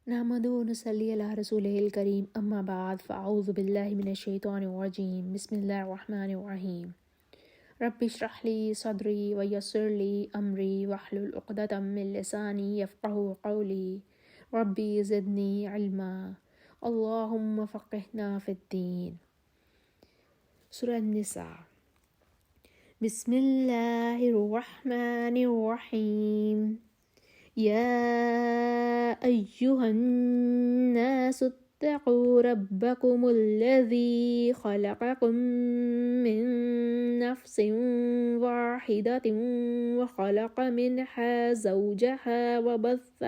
نحمدہ و نصلی علی رسولہ الکریم اما بعد فاعوذ باللہ من الشیطان الرجیم بسم اللہ الرحمن الرحیم رب اشرح لی صدری ویسر لی امری واحلل عقدۃ من لسانی یفقہوا قولی ربی زدنی علما اللہم فقہنا فی الدین۔ سورہ النساء۔ بسم اللہ الرحمن الرحیم۔ يا أيها الناس اتقوا ربكم الذي خلقكم من نفس واحدة وخلق منها زوجها وبث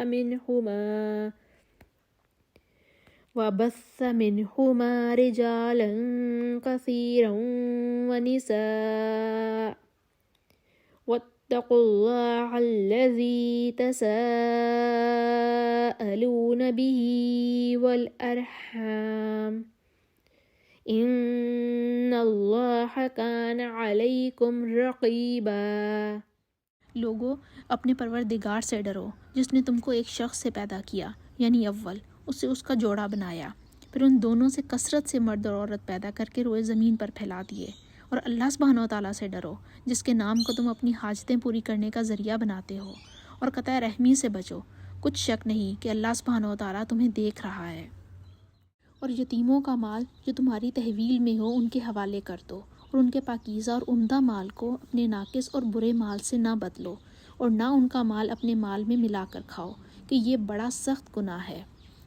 منهما رجالا كثيرا ونساء واتقوا الله الذي تساءلون به والأرحام إن الله كان عليكم رقيبا۔ لوگو، اپنے پروردگار سے ڈرو جس نے تم کو ایک شخص سے پیدا کیا، یعنی اول اس سے اس کا جوڑا بنایا، پھر ان دونوں سے کثرت سے مرد اور عورت پیدا کر کے روئے زمین پر پھیلا دیے۔ اور اللہ سبحانہ و تعالیٰ سے ڈرو جس کے نام کو تم اپنی حاجتیں پوری کرنے کا ذریعہ بناتے ہو، اور قطع رحمی سے بچو، کچھ شک نہیں کہ اللہ سبحانہ و تعالیٰ تمہیں دیکھ رہا ہے۔ اور یتیموں کا مال جو تمہاری تحویل میں ہو ان کے حوالے کر دو، اور ان کے پاکیزہ اور عمدہ مال کو اپنے ناقص اور برے مال سے نہ بدلو، اور نہ ان کا مال اپنے مال میں ملا کر کھاؤ کہ یہ بڑا سخت گناہ ہے۔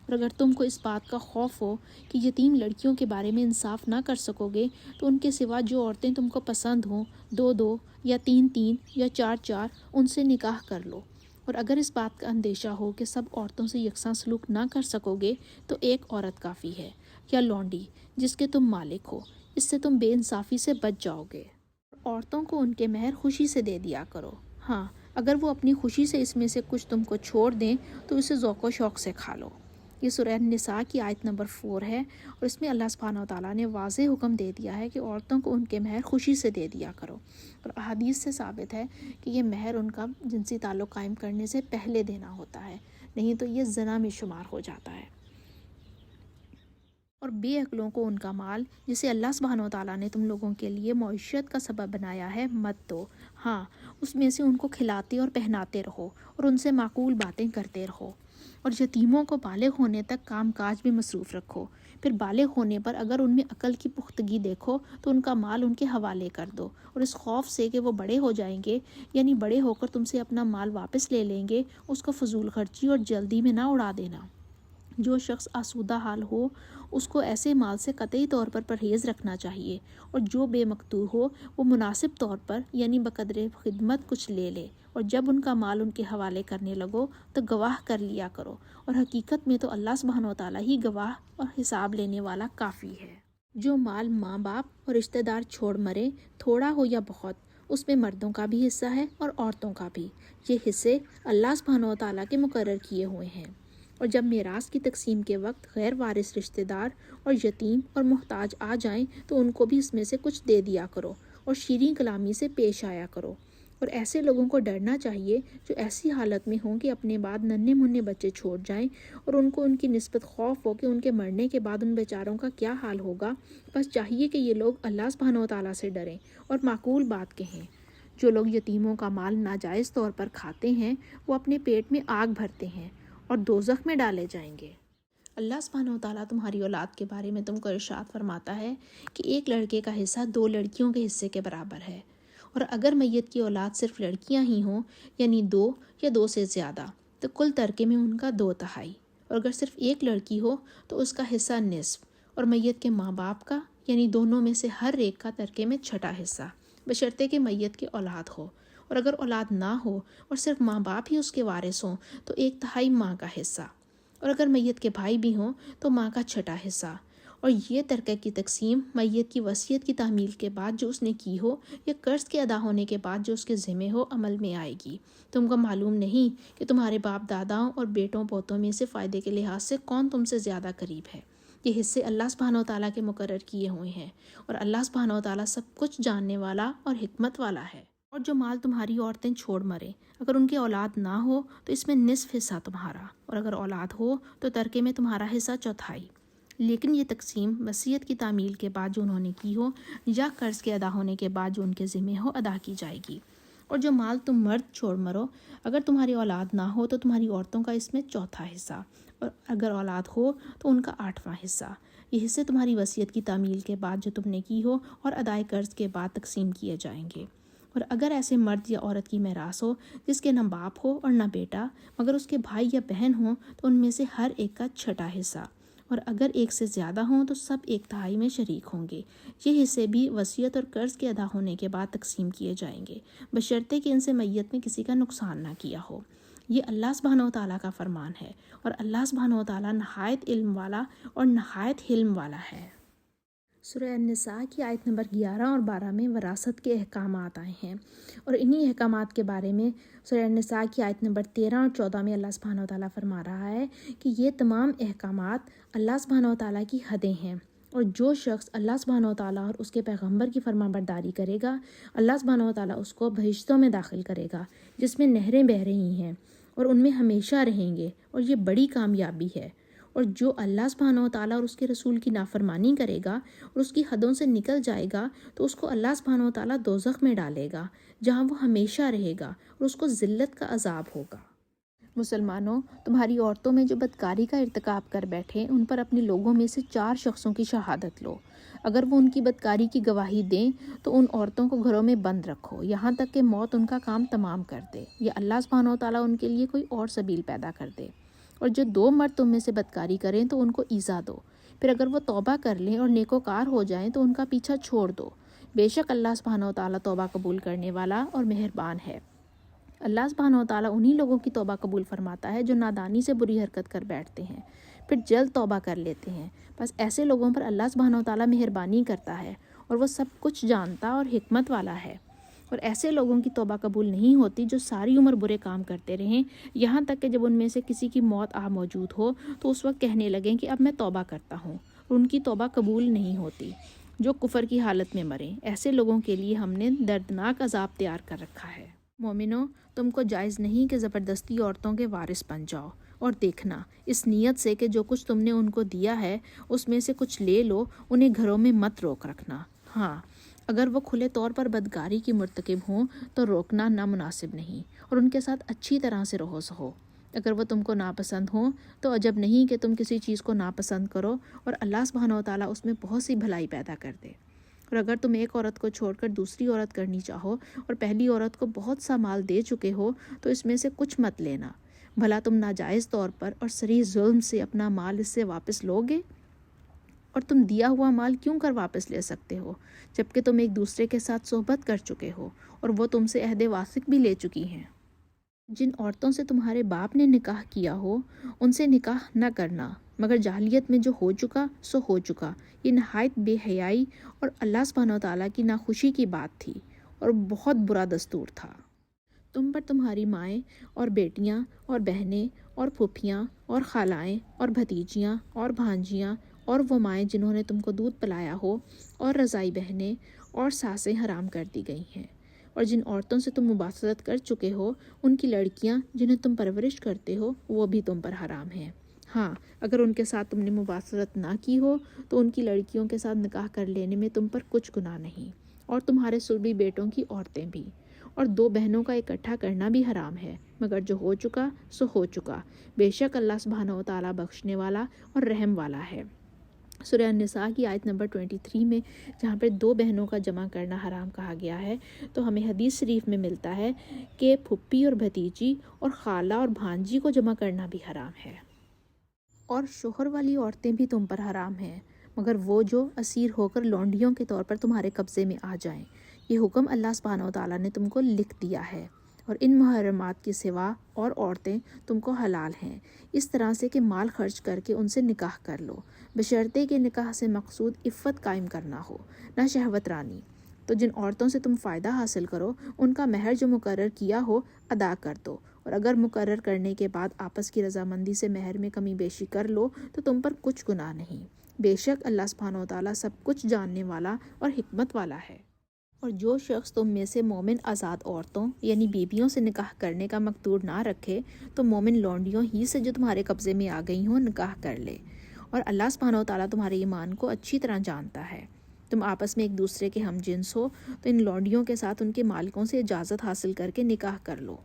اور اگر تم کو اس بات کا خوف ہو کہ یتیم لڑکیوں کے بارے میں انصاف نہ کر سکو گے تو ان کے سوا جو عورتیں تم کو پسند ہوں، 2 یا 3 یا 4 ان سے نکاح کر لو۔ اور اگر اس بات کا اندیشہ ہو کہ سب عورتوں سے یکساں سلوک نہ کر سکو گے تو ایک عورت کافی ہے یا لونڈی جس کے تم مالک ہو، اس سے تم بے انصافی سے بچ جاؤ گے۔ عورتوں کو ان کے مہر خوشی سے دے دیا کرو، ہاں اگر وہ اپنی خوشی سے اس میں سے کچھ تم کو چھوڑ دیں تو اسے ذوق و شوق سے کھا لو۔ یہ سورہ النساء کی آیت نمبر 4 ہے، اور اس میں اللہ سبحانہ و تعالیٰ نے واضح حکم دے دیا ہے کہ عورتوں کو ان کے مہر خوشی سے دے دیا کرو۔ اور احادیث سے ثابت ہے کہ یہ مہر ان کا جنسی تعلق قائم کرنے سے پہلے دینا ہوتا ہے، نہیں تو یہ زنا میں شمار ہو جاتا ہے۔ اور بے عقلوں کو ان کا مال جسے اللہ سبحانہ و تعالیٰ نے تم لوگوں کے لیے معیشت کا سبب بنایا ہے مت دو، ہاں اس میں سے ان کو کھلاتے اور پہناتے رہو اور ان سے معقول باتیں کرتے رہو۔ اور یتیموں کو بالغ ہونے تک کام کاج میں مصروف رکھو، پھر بالغ ہونے پر اگر ان میں عقل کی پختگی دیکھو تو ان کا مال ان کے حوالے کر دو، اور اس خوف سے کہ وہ بڑے ہو جائیں گے، یعنی بڑے ہو کر تم سے اپنا مال واپس لے لیں گے، اس کو فضول خرچی اور جلدی میں نہ اڑا دینا۔ جو شخص آسودہ حال ہو اس کو ایسے مال سے قطعی طور پر پرہیز رکھنا چاہیے، اور جو بے مقتور ہو وہ مناسب طور پر یعنی بقدر خدمت کچھ لے لے، اور جب ان کا مال ان کے حوالے کرنے لگو تو گواہ کر لیا کرو، اور حقیقت میں تو اللہ سبحانہ و تعالیٰ ہی گواہ اور حساب لینے والا کافی ہے۔ جو مال ماں باپ اور رشتہ دار چھوڑ مرے، تھوڑا ہو یا بہت، اس میں مردوں کا بھی حصہ ہے اور عورتوں کا بھی۔ یہ حصے اللہ سبحانہ و تعالیٰ کے مقرر کیے ہوئے ہیں۔ اور جب میراث کی تقسیم کے وقت غیر وارث رشتہ دار اور یتیم اور محتاج آ جائیں تو ان کو بھی اس میں سے کچھ دے دیا کرو، اور شیریں کلامی سے پیش آیا کرو۔ اور ایسے لوگوں کو ڈرنا چاہیے جو ایسی حالت میں ہوں کہ اپنے بعد ننھے منھے بچے چھوڑ جائیں، اور ان کو ان کی نسبت خوف ہو کہ ان کے مرنے کے بعد ان بیچاروں کا کیا حال ہوگا۔ بس چاہیے کہ یہ لوگ اللہ سبحانہ و تعالیٰ سے ڈریں اور معقول بات کہیں۔ جو لوگ یتیموں کا مال ناجائز طور پر کھاتے ہیں وہ اپنے پیٹ میں آگ بھرتے ہیں اور دوزخ میں ڈالے جائیں گے۔ اللہ سبحانہ و تعالیٰ تمہاری اولاد کے بارے میں تم کو ارشاد فرماتا ہے کہ ایک لڑکے کا حصہ 2 لڑکیوں کے حصے کے برابر ہے، اور اگر میت کی اولاد صرف لڑکیاں ہی ہوں یعنی 2 یا 2 سے زیادہ تو کل ترکے میں ان کا 2/3، اور اگر صرف ایک لڑکی ہو تو اس کا حصہ نصف، اور میت کے ماں باپ کا یعنی دونوں میں سے ہر ایک کا ترکے میں 1/6 حصہ، بشرطے کہ میت کی اولاد ہو۔ اور اگر اولاد نہ ہو اور صرف ماں باپ ہی اس کے وارث ہوں تو 1/3 ماں کا حصہ، اور اگر میت کے بھائی بھی ہوں تو ماں کا 1/6 حصہ۔ اور یہ ترکہ کی تقسیم میت کی وصیت کی تعمیل کے بعد جو اس نے کی ہو یا قرض کے ادا ہونے کے بعد جو اس کے ذمہ ہو عمل میں آئے گی۔ تم کو معلوم نہیں کہ تمہارے باپ داداؤں اور بیٹوں پوتوں میں سے فائدے کے لحاظ سے کون تم سے زیادہ قریب ہے۔ یہ حصے اللہ سبحانہ و تعالیٰ کے مقرر کیے ہوئے ہیں، اور اللہ سبحانہ و تعالیٰ سب کچھ جاننے والا اور حکمت والا ہے۔ اور جو مال تمہاری عورتیں چھوڑ مریں، اگر ان کی اولاد نہ ہو تو اس میں نصف حصہ تمہارا، اور اگر اولاد ہو تو ترکے میں تمہارا حصہ چوتھائی۔ لیکن یہ تقسیم وصیت کی تعمیل کے بعد جو انہوں نے کی ہو یا قرض کے ادا ہونے کے بعد جو ان کے ذمہ ہو ادا کی جائے گی۔ اور جو مال تم مرد چھوڑ مرو، اگر تمہاری اولاد نہ ہو تو تمہاری عورتوں کا اس میں چوتھا حصہ، اور اگر اولاد ہو تو ان کا 8واں حصہ۔ یہ حصے تمہاری وصیت کی تعمیل کے بعد جو تم نے کی ہو اور ادائے قرض کے بعد تقسیم کیے جائیں گے۔ اور اگر ایسے مرد یا عورت کی میراث ہو جس کے نہ باپ ہو اور نہ بیٹا، مگر اس کے بھائی یا بہن ہوں، تو ان میں سے ہر ایک کا 6واں حصہ، اور اگر ایک سے زیادہ ہوں تو سب 1/3 میں شریک ہوں گے۔ یہ حصے بھی وصیت اور قرض کے ادا ہونے کے بعد تقسیم کیے جائیں گے، بشرطے کہ ان سے میت میں کسی کا نقصان نہ کیا ہو۔ یہ اللہ سبحانہ و تعالیٰ کا فرمان ہے، اور اللہ سبحانہ و تعالیٰ نہایت علم والا اور نہایت حلم والا ہے۔ سورہ النساء کی آیت نمبر 11 اور 12 میں وراثت کے احکامات آئے ہیں، اور انہی احکامات کے بارے میں سورہ النساء کی آیت نمبر 13 اور 14 میں اللہ سبحانہ و تعالیٰ فرما رہا ہے کہ یہ تمام احکامات اللہ سبحانہ و تعالیٰ کی حدیں ہیں، اور جو شخص اللہ سبحانہ و تعالیٰ اور اس کے پیغمبر کی فرمان برداری کرے گا، اللہ سبحانہ و تعالیٰ اس کو بہشتوں میں داخل کرے گا جس میں نہریں بہہ رہی ہیں، اور ان میں ہمیشہ رہیں گے، اور یہ بڑی کامیابی ہے۔ اور جو اللہ سبحانہ و تعالیٰ اور اس کے رسول کی نافرمانی کرے گا اور اس کی حدوں سے نکل جائے گا تو اس کو اللہ سبحانہ و تعالیٰ دوزخ میں ڈالے گا، جہاں وہ ہمیشہ رہے گا، اور اس کو ذلت کا عذاب ہوگا۔ مسلمانوں، تمہاری عورتوں میں جو بدکاری کا ارتکاب کر بیٹھے ان پر اپنے لوگوں میں سے 4 شخصوں کی شہادت لو۔ اگر وہ ان کی بدکاری کی گواہی دیں تو ان عورتوں کو گھروں میں بند رکھو یہاں تک کہ موت ان کا کام تمام کر دے، یا اللہ سبحانہ و تعالیٰ ان کے لیے کوئی اور سبیل پیدا کر دے۔ اور جو 2 مرد تم میں سے بدکاری کریں تو ان کو ایذا دو، پھر اگر وہ توبہ کر لیں اور نیکوکار ہو جائیں تو ان کا پیچھا چھوڑ دو۔ بے شک اللہ سبحانہ و تعالیٰ توبہ قبول کرنے والا اور مہربان ہے۔ اللہ سبحانہ و تعالیٰ انہی لوگوں کی توبہ قبول فرماتا ہے جو نادانی سے بری حرکت کر بیٹھتے ہیں پھر جلد توبہ کر لیتے ہیں، بس ایسے لوگوں پر اللہ سبحانہ و تعالیٰ مہربانی کرتا ہے، اور وہ سب کچھ جانتا اور حکمت والا ہے۔ اور ایسے لوگوں کی توبہ قبول نہیں ہوتی جو ساری عمر برے کام کرتے رہیں، یہاں تک کہ جب ان میں سے کسی کی موت آ موجود ہو تو اس وقت کہنے لگیں کہ اب میں توبہ کرتا ہوں، اور ان کی توبہ قبول نہیں ہوتی۔ جو کفر کی حالت میں مریں، ایسے لوگوں کے لیے ہم نے دردناک عذاب تیار کر رکھا ہے۔ مومنو، تم کو جائز نہیں کہ زبردستی عورتوں کے وارث بن جاؤ، اور دیکھنا اس نیت سے کہ جو کچھ تم نے ان کو دیا ہے اس میں سے کچھ لے لو، انہیں گھروں میں مت روک رکھنا۔ ہاں، اگر وہ کھلے طور پر بدکاری کی مرتکب ہوں تو روکنا نامناسب نہیں، اور ان کے ساتھ اچھی طرح سے رہو سہو۔ اگر وہ تم کو ناپسند ہوں تو عجب نہیں کہ تم کسی چیز کو ناپسند کرو، اور اللہ سبحانہ و تعالیٰ اس میں بہت سی بھلائی پیدا کر دے۔ اور اگر تم ایک عورت کو چھوڑ کر دوسری عورت کرنی چاہو اور پہلی عورت کو بہت سا مال دے چکے ہو تو اس میں سے کچھ مت لینا، بھلا تم ناجائز طور پر اور صریح ظلم سے اپنا مال اس سے واپس لوگے؟ اور تم دیا ہوا مال کیوں کر واپس لے سکتے ہو جبکہ تم ایک دوسرے کے ساتھ صحبت کر چکے ہو اور وہ تم سے عہد واثق بھی لے چکی ہیں۔ جن عورتوں سے تمہارے باپ نے نکاح کیا ہو ان سے نکاح نہ کرنا، مگر جاہلیت میں جو ہو چکا سو ہو چکا۔ یہ نہایت بے حیائی اور اللہ سبحانہ و تعالیٰ کی ناخوشی کی بات تھی اور بہت برا دستور تھا۔ تم پر تمہاری مائیں اور بیٹیاں اور بہنیں اور پھوپھیاں اور خالائیں اور بھتیجیاں اور بھانجیاں اور وہ مائیں جنہوں نے تم کو دودھ پلایا ہو اور رضائی بہنیں اور ساسیں حرام کر دی گئی ہیں، اور جن عورتوں سے تم مباشرت کر چکے ہو ان کی لڑکیاں جنہیں تم پرورش کرتے ہو وہ بھی تم پر حرام ہیں۔ ہاں، اگر ان کے ساتھ تم نے مباشرت نہ کی ہو تو ان کی لڑکیوں کے ساتھ نکاح کر لینے میں تم پر کچھ گناہ نہیں، اور تمہارے سربی بیٹوں کی عورتیں بھی، اور 2 بہنوں کا اکٹھا کرنا بھی حرام ہے، مگر جو ہو چکا سو ہو چکا۔ بے شک اللہ سبحانہ و تعالیٰ بخشنے والا اور رحم والا ہے۔ سورہ النساء کی آیت نمبر 23 میں جہاں پر 2 بہنوں کا جمع کرنا حرام کہا گیا ہے تو ہمیں حدیث شریف میں ملتا ہے کہ پھپھی اور بھتیجی اور خالہ اور بھانجی کو جمع کرنا بھی حرام ہے۔ اور شوہر والی عورتیں بھی تم پر حرام ہیں مگر وہ جو اسیر ہو کر لونڈیوں کے طور پر تمہارے قبضے میں آ جائیں۔ یہ حکم اللہ سبحانہ و تعالیٰ نے تم کو لکھ دیا ہے، اور ان محرمات کے سوا اور عورتیں تم کو حلال ہیں، اس طرح سے کہ مال خرچ کر کے ان سے نکاح کر لو، بشرطے کہ نکاح سے مقصود عفت قائم کرنا ہو، نہ شہوت رانی۔ تو جن عورتوں سے تم فائدہ حاصل کرو ان کا مہر جو مقرر کیا ہو ادا کر دو، اور اگر مقرر کرنے کے بعد آپس کی رضامندی سے مہر میں کمی بیشی کر لو تو تم پر کچھ گناہ نہیں۔ بے شک اللہ سبحانہ و تعالیٰ سب کچھ جاننے والا اور حکمت والا ہے۔ اور جو شخص تم میں سے مومن آزاد عورتوں یعنی بیویوں سے نکاح کرنے کا مقدور نہ رکھے تو مومن لونڈیوں ہی سے جو تمہارے قبضے میں آ گئی ہوں نکاح کر لے، اور اللہ سبحانہ و تعالیٰ تمہارے ایمان کو اچھی طرح جانتا ہے۔ تم آپس میں ایک دوسرے کے ہم جنس ہو تو ان لونڈیوں کے ساتھ ان کے مالکوں سے اجازت حاصل کر کے نکاح کر لو،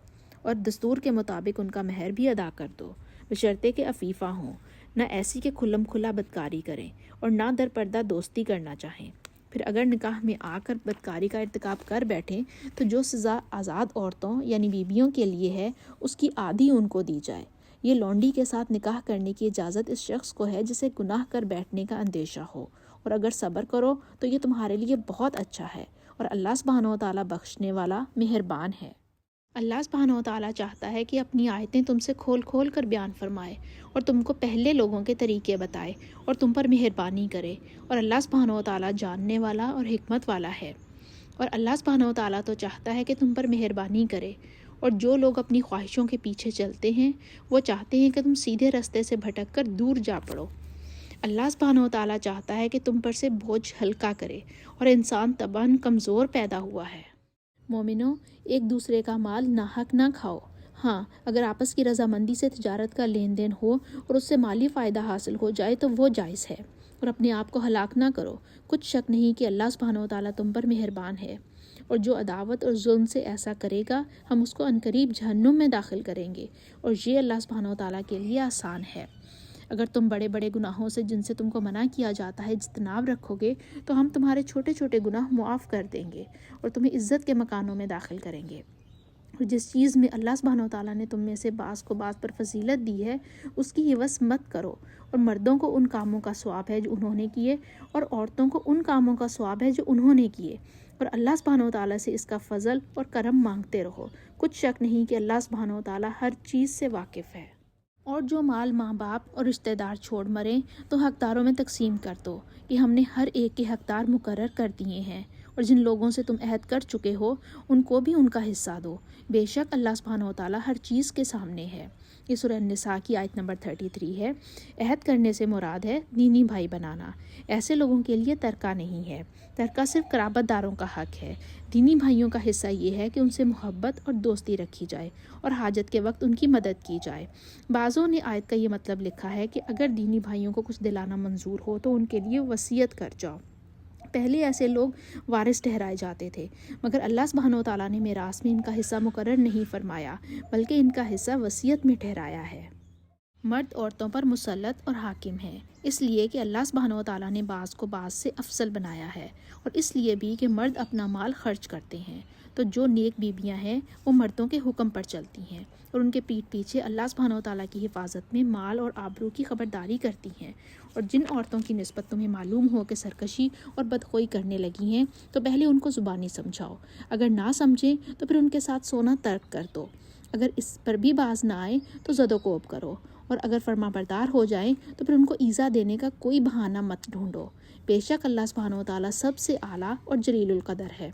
اور دستور کے مطابق ان کا مہر بھی ادا کر دو، بشرطے کہ عفیفہ ہوں، نہ ایسی کہ کھلم کھلا بدکاری کریں اور نہ در پردہ دوستی کرنا چاہیں۔ پھر اگر نکاح میں آ کر بدکاری کا ارتکاب کر بیٹھیں تو جو سزا آزاد عورتوں یعنی بیویوں کے لیے ہے اس کی آدھی ان کو دی جائے۔ یہ لونڈی کے ساتھ نکاح کرنے کی اجازت اس شخص کو ہے جسے گناہ کر بیٹھنے کا اندیشہ ہو، اور اگر صبر کرو تو یہ تمہارے لیے بہت اچھا ہے، اور اللہ سبحانہ و تعالیٰ بخشنے والا مہربان ہے۔ اللہ سبحانہ و تعالیٰ چاہتا ہے کہ اپنی آیتیں تم سے کھول کھول کر بیان فرمائے اور تم کو پہلے لوگوں کے طریقے بتائے اور تم پر مہربانی کرے، اور اللہ سبحانہ و تعالیٰ جاننے والا اور حکمت والا ہے۔ اور اللہ سبحانہ و تعالیٰ تو چاہتا ہے کہ تم پر مہربانی کرے، اور جو لوگ اپنی خواہشوں کے پیچھے چلتے ہیں وہ چاہتے ہیں کہ تم سیدھے راستے سے بھٹک کر دور جا پڑو۔ اللہ سبحانہ و تعالیٰ چاہتا ہے کہ تم پر سے بوجھ ہلکا کرے، اور انسان طبعاً کمزور پیدا ہوا ہے۔ مومنوں، ایک دوسرے کا مال ناحق نہ کھاؤ۔ ہاں، اگر آپس کی رضامندی سے تجارت کا لین دین ہو اور اس سے مالی فائدہ حاصل ہو جائے تو وہ جائز ہے، اور اپنے آپ کو ہلاک نہ کرو۔ کچھ شک نہیں کہ اللہ سبحانہ و تعالیٰ تم پر مہربان ہے، اور جو عداوت اور ظلم سے ایسا کرے گا ہم اس کو عنقریب جہنم میں داخل کریں گے، اور یہ اللہ سبحانہ و تعالیٰ کے لیے آسان ہے۔ اگر تم بڑے بڑے گناہوں سے جن سے تم کو منع کیا جاتا ہے اجتناب رکھو گے تو ہم تمہارے چھوٹے چھوٹے گناہ معاف کر دیں گے اور تمہیں عزت کے مکانوں میں داخل کریں گے۔ اور جس چیز میں اللہ سبحانہ و تعالیٰ نے تم میں سے بعض کو بعض پر فضیلت دی ہے اس کی حوث مت کرو، اور مردوں کو ان کاموں کا ثواب ہے جو انہوں نے کیے اور عورتوں کو ان کاموں کا ثواب ہے جو انہوں نے کیے، اور اللہ سبحانہ و تعالیٰ سے اس کا فضل اور کرم مانگتے رہو۔ کچھ شک نہیں کہ اللہ سبحانہ و تعالیٰ ہر چیز سے واقف ہے۔ اور جو مال ماں باپ اور رشتہ دار چھوڑ مریں تو حقداروں میں تقسیم کر دو کہ ہم نے ہر ایک کے حقدار مقرر کر دیے ہیں، اور جن لوگوں سے تم عہد کر چکے ہو ان کو بھی ان کا حصہ دو، بے شک اللہ سبحانہ و تعالیٰ ہر چیز کے سامنے ہے۔ یہ سورہ النساء کی آیت نمبر 33 ہے۔ عہد کرنے سے مراد ہے دینی بھائی بنانا، ایسے لوگوں کے لیے ترکہ نہیں ہے، ترکہ صرف قرابت داروں کا حق ہے۔ دینی بھائیوں کا حصہ یہ ہے کہ ان سے محبت اور دوستی رکھی جائے اور حاجت کے وقت ان کی مدد کی جائے۔ بعضوں نے آیت کا یہ مطلب لکھا ہے کہ اگر دینی بھائیوں کو کچھ دلانا منظور ہو تو ان کے لیے وصیت کر جاؤ۔ پہلے ایسے لوگ وارث ٹھہرائے جاتے تھے، مگر اللہ سبحانہ و تعالیٰ نے میراث میں ان کا حصہ مقرر نہیں فرمایا بلکہ ان کا حصہ وصیت میں ٹھہرایا ہے۔ مرد عورتوں پر مسلط اور حاکم ہے، اس لیے کہ اللہ سبحانہ و تعالیٰ نے بعض کو بعض سے افضل بنایا ہے، اور اس لیے بھی کہ مرد اپنا مال خرچ کرتے ہیں، تو جو نیک بیویاں ہیں وہ مردوں کے حکم پر چلتی ہیں اور ان کے پیٹھ پیچھے اللہ سبحانہ و تعالیٰ کی حفاظت میں مال اور آبرو کی خبرداری کرتی ہیں۔ اور جن عورتوں کی نسبت تمہیں معلوم ہو کہ سرکشی اور بدخوئی کرنے لگی ہیں تو پہلے ان کو زبانی سمجھاؤ، اگر نہ سمجھیں تو پھر ان کے ساتھ سونا ترک کر دو، اگر اس پر بھی باز نہ آئے تو زد و کوب کرو، اور اگر فرما بردار ہو جائیں تو پھر ان کو ایذا دینے کا کوئی بہانہ مت ڈھونڈو، بے شک اللہ سبحانہ و تعالیٰ سب سے اعلیٰ اور جلیل القدر ہے۔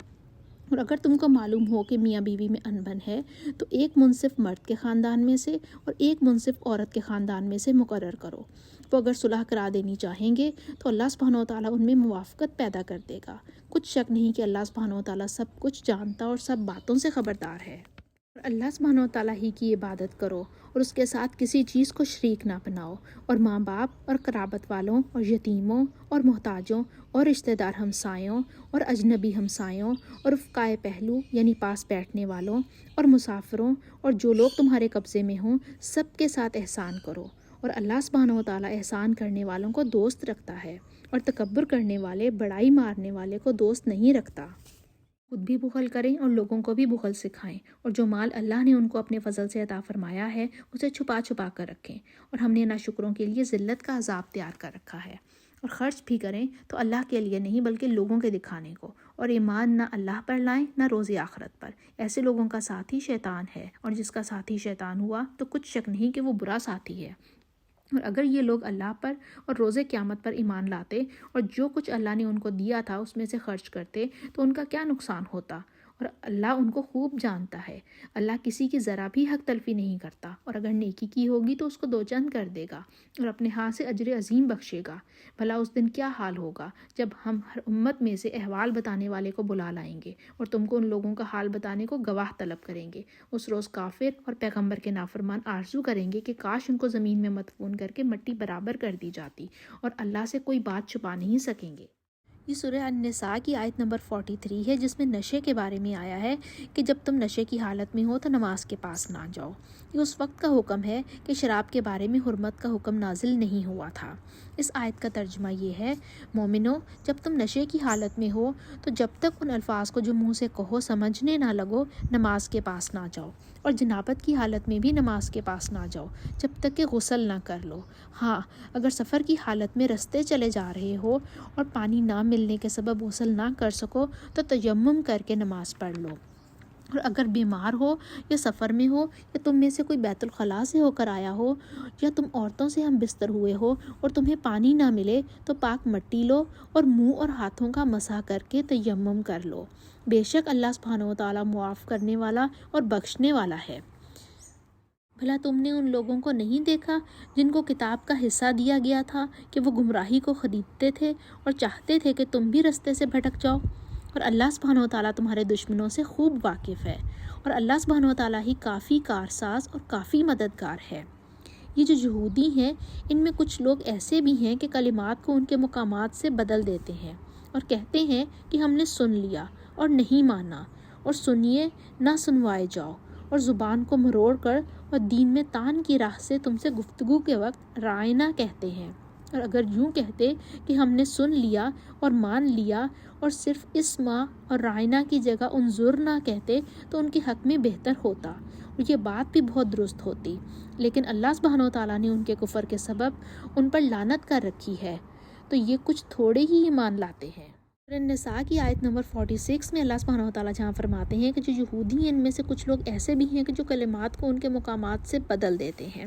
اور اگر تم کو معلوم ہو کہ میاں بیوی میں انبن ہے تو ایک منصف مرد کے خاندان میں سے اور ایک منصف عورت کے خاندان میں سے مقرر کرو، وہ اگر صلح کرا دینی چاہیں گے تو اللہ سبحانہ و تعالیٰ ان میں موافقت پیدا کر دے گا۔ کچھ شک نہیں کہ اللہ سبحانہ و تعالیٰ سب کچھ جانتا اور سب باتوں سے خبردار ہے۔ اللہ سبحانہ و تعالیٰ ہی کی عبادت کرو اور اس کے ساتھ کسی چیز کو شریک نہ بناؤ، اور ماں باپ اور قرابت والوں اور یتیموں اور محتاجوں اور رشتہ دار ہمسایوں اور اجنبی ہمسایوں اور رفقائے پہلو یعنی پاس بیٹھنے والوں اور مسافروں اور جو لوگ تمہارے قبضے میں ہوں سب کے ساتھ احسان کرو، اور اللہ سبحانہ و تعالیٰ احسان کرنے والوں کو دوست رکھتا ہے اور تکبر کرنے والے بڑائی مارنے والے کو دوست نہیں رکھتا۔ خود بھی بخل کریں اور لوگوں کو بھی بخل سکھائیں، اور جو مال اللہ نے ان کو اپنے فضل سے عطا فرمایا ہے اسے چھپا چھپا کر رکھیں، اور ہم نے ناشکروں کے لیے ذلت کا عذاب تیار کر رکھا ہے۔ اور خرچ بھی کریں تو اللہ کے لیے نہیں بلکہ لوگوں کے دکھانے کو، اور ایمان نہ اللہ پر لائیں نہ روز آخرت پر، ایسے لوگوں کا ساتھی شیطان ہے، اور جس کا ساتھی شیطان ہوا تو کچھ شک نہیں کہ وہ برا ساتھی ہے۔ اور اگر یہ لوگ اللہ پر اور روز قیامت پر ایمان لاتے اور جو کچھ اللہ نے ان کو دیا تھا اس میں سے خرچ کرتے تو ان کا کیا نقصان ہوتا، اور اللہ ان کو خوب جانتا ہے۔ اللہ کسی کی ذرا بھی حق تلفی نہیں کرتا، اور اگر نیکی کی ہوگی تو اس کو 2 چند کر دے گا اور اپنے ہاتھ سے اجر عظیم بخشے گا۔ بھلا اس دن کیا حال ہوگا جب ہم ہر امت میں سے احوال بتانے والے کو بلا لائیں گے اور تم کو ان لوگوں کا حال بتانے کو گواہ طلب کریں گے۔ اس روز کافر اور پیغمبر کے نافرمان آرزو کریں گے کہ کاش ان کو زمین میں مدفون کر کے مٹی برابر کر دی جاتی، اور اللہ سے کوئی بات چھپا نہیں سکیں گے۔ یہ سورہ النساء کی آیت نمبر 43 ہے، جس میں نشے کے بارے میں آیا ہے کہ جب تم نشے کی حالت میں ہو تو نماز کے پاس نہ جاؤ۔ یہ اس وقت کا حکم ہے کہ شراب کے بارے میں حرمت کا حکم نازل نہیں ہوا تھا۔ اس آیت کا ترجمہ یہ ہے، مومنو جب تم نشے کی حالت میں ہو تو جب تک ان الفاظ کو جو منہ سے کہو سمجھنے نہ لگو نماز کے پاس نہ جاؤ، اور جنابت کی حالت میں بھی نماز کے پاس نہ جاؤ جب تک کہ غسل نہ کر لو۔ ہاں، اگر سفر کی حالت میں رستے چلے جا رہے ہو اور پانی نہ ملنے کے سبب غسل نہ کر سکو تو تیمم کر کے نماز پڑھ لو، اور اگر بیمار ہو یا سفر میں ہو یا تم میں سے کوئی بیت الخلاء سے ہو کر آیا ہو یا تم عورتوں سے ہم بستر ہوئے ہو اور تمہیں پانی نہ ملے تو پاک مٹی لو اور منہ اور ہاتھوں کا مسح کر کے تیمم کر لو۔ بے شک اللہ سبحانہ و تعالیٰ معاف کرنے والا اور بخشنے والا ہے۔ بھلا تم نے ان لوگوں کو نہیں دیکھا جن کو کتاب کا حصہ دیا گیا تھا کہ وہ گمراہی کو خریدتے تھے اور چاہتے تھے کہ تم بھی رستے سے بھٹک جاؤ؟ اور اللہ سبحانہ و تعالیٰ تمہارے دشمنوں سے خوب واقف ہے، اور اللہ سبحانہ و تعالیٰ ہی کافی کارساز اور کافی مددگار ہے۔ یہ جو یہودی ہیں ان میں کچھ لوگ ایسے بھی ہیں کہ کلمات کو ان کے مقامات سے بدل دیتے ہیں اور کہتے ہیں کہ ہم نے سن لیا اور نہیں مانا، اور سنیے نہ سنوائے جاؤ، اور زبان کو مروڑ کر اور دین میں تان کی راہ سے تم سے گفتگو کے وقت رائنا کہتے ہیں۔ اور اگر یوں کہتے کہ ہم نے سن لیا اور مان لیا اور صرف اسما اور رائنا کی جگہ انظر نہ کہتے تو ان کے حق میں بہتر ہوتا اور یہ بات بھی بہت درست ہوتی، لیکن اللہ سبحانہ و تعالیٰ نے ان کے کفر کے سبب ان پر لعنت کر رکھی ہے، تو یہ کچھ تھوڑے ہی ایمان لاتے ہیں۔ سورہ النساء کی آیت نمبر 46 میں اللہ سبحانہ و تعالیٰ جہاں فرماتے ہیں کہ جو یہودی ہیں ان میں سے کچھ لوگ ایسے بھی ہیں کہ جو کلمات کو ان کے مقامات سے بدل دیتے ہیں۔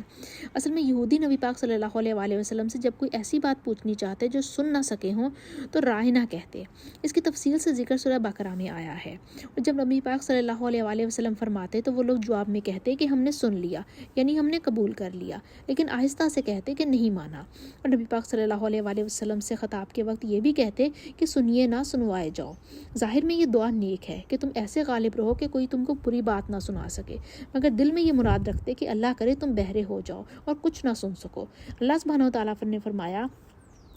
اصل میں یہودی نبی پاک صلی اللہ علیہ وآلہ وسلم سے جب کوئی ایسی بات پوچھنی چاہتے جو سن نہ سکے ہوں تو رائنا کہتے۔ اس کی تفصیل سے ذکر سورہ بقرہ میں آیا ہے، اور جب نبی پاک صلی اللہ علیہ وآلہ وسلم فرماتے تو وہ لوگ جواب میں کہتے کہ ہم نے سن لیا، یعنی ہم نے قبول کر لیا، لیکن آہستہ سے کہتے کہ نہیں مانا، اور نبی پاک صلی اللہ علیہ وآلہ وسلم سے خطاب کے وقت یہ بھی کہتے کہ سنیے نہ سنوائے جاؤ۔ ظاہر میں یہ دعا نیک ہے کہ تم ایسے غالب رہو کہ کوئی تم کو بری بات نہ سنا سکے، مگر دل میں یہ مراد رکھتے کہ اللہ کرے تم بہرے ہو جاؤ اور کچھ نہ سن سکو۔ اللہ سبحانہ و تعالیٰ نے فرمایا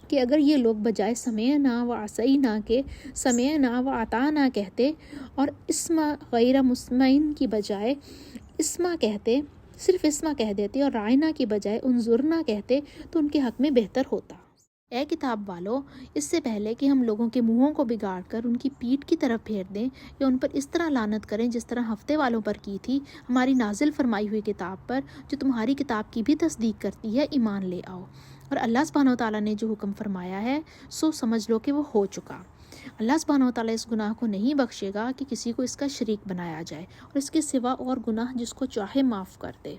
کہ اگر یہ لوگ بجائے سمعنا و عصینا کے سمعنا و اطعنا کہتے اور اسما غیر مسمعین کی بجائے اسما کہتے، صرف اسما کہہ دیتے اور رائنا کی بجائے انظرنا کہتے تو ان کے حق میں بہتر ہوتا۔ اے کتاب والو، اس سے پہلے کہ ہم لوگوں کے منہوں کو بگاڑ کر ان کی پیٹھ کی طرف پھیر دیں یا ان پر اس طرح لعنت کریں جس طرح ہفتے والوں پر کی تھی، ہماری نازل فرمائی ہوئی کتاب پر جو تمہاری کتاب کی بھی تصدیق کرتی ہے ایمان لے آؤ، اور اللہ سبحانہ و تعالیٰ نے جو حکم فرمایا ہے سو سمجھ لو کہ وہ ہو چکا۔ اللہ سبحانہ و تعالیٰ اس گناہ کو نہیں بخشے گا کہ کسی کو اس کا شریک بنایا جائے، اور اس کے سوا اور گناہ جس کو چاہے معاف کر دے،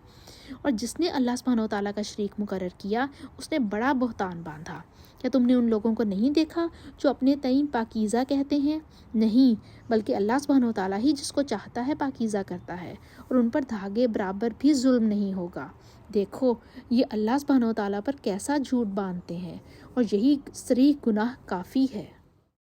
اور جس نے اللہ سبحانہ و تعالیٰ کا شریک مقرر کیا اس نے بڑا بہتان باندھا۔ کیا تم نے ان لوگوں کو نہیں دیکھا جو اپنے تئیں پاکیزہ کہتے ہیں؟ نہیں، بلکہ اللہ سبحانہ و تعالیٰ ہی جس کو چاہتا ہے پاکیزہ کرتا ہے، اور ان پر دھاگے برابر بھی ظلم نہیں ہوگا۔ دیکھو یہ اللہ سبحانہ و تعالیٰ پر کیسا جھوٹ باندھتے ہیں، اور یہی صریح گناہ کافی ہے۔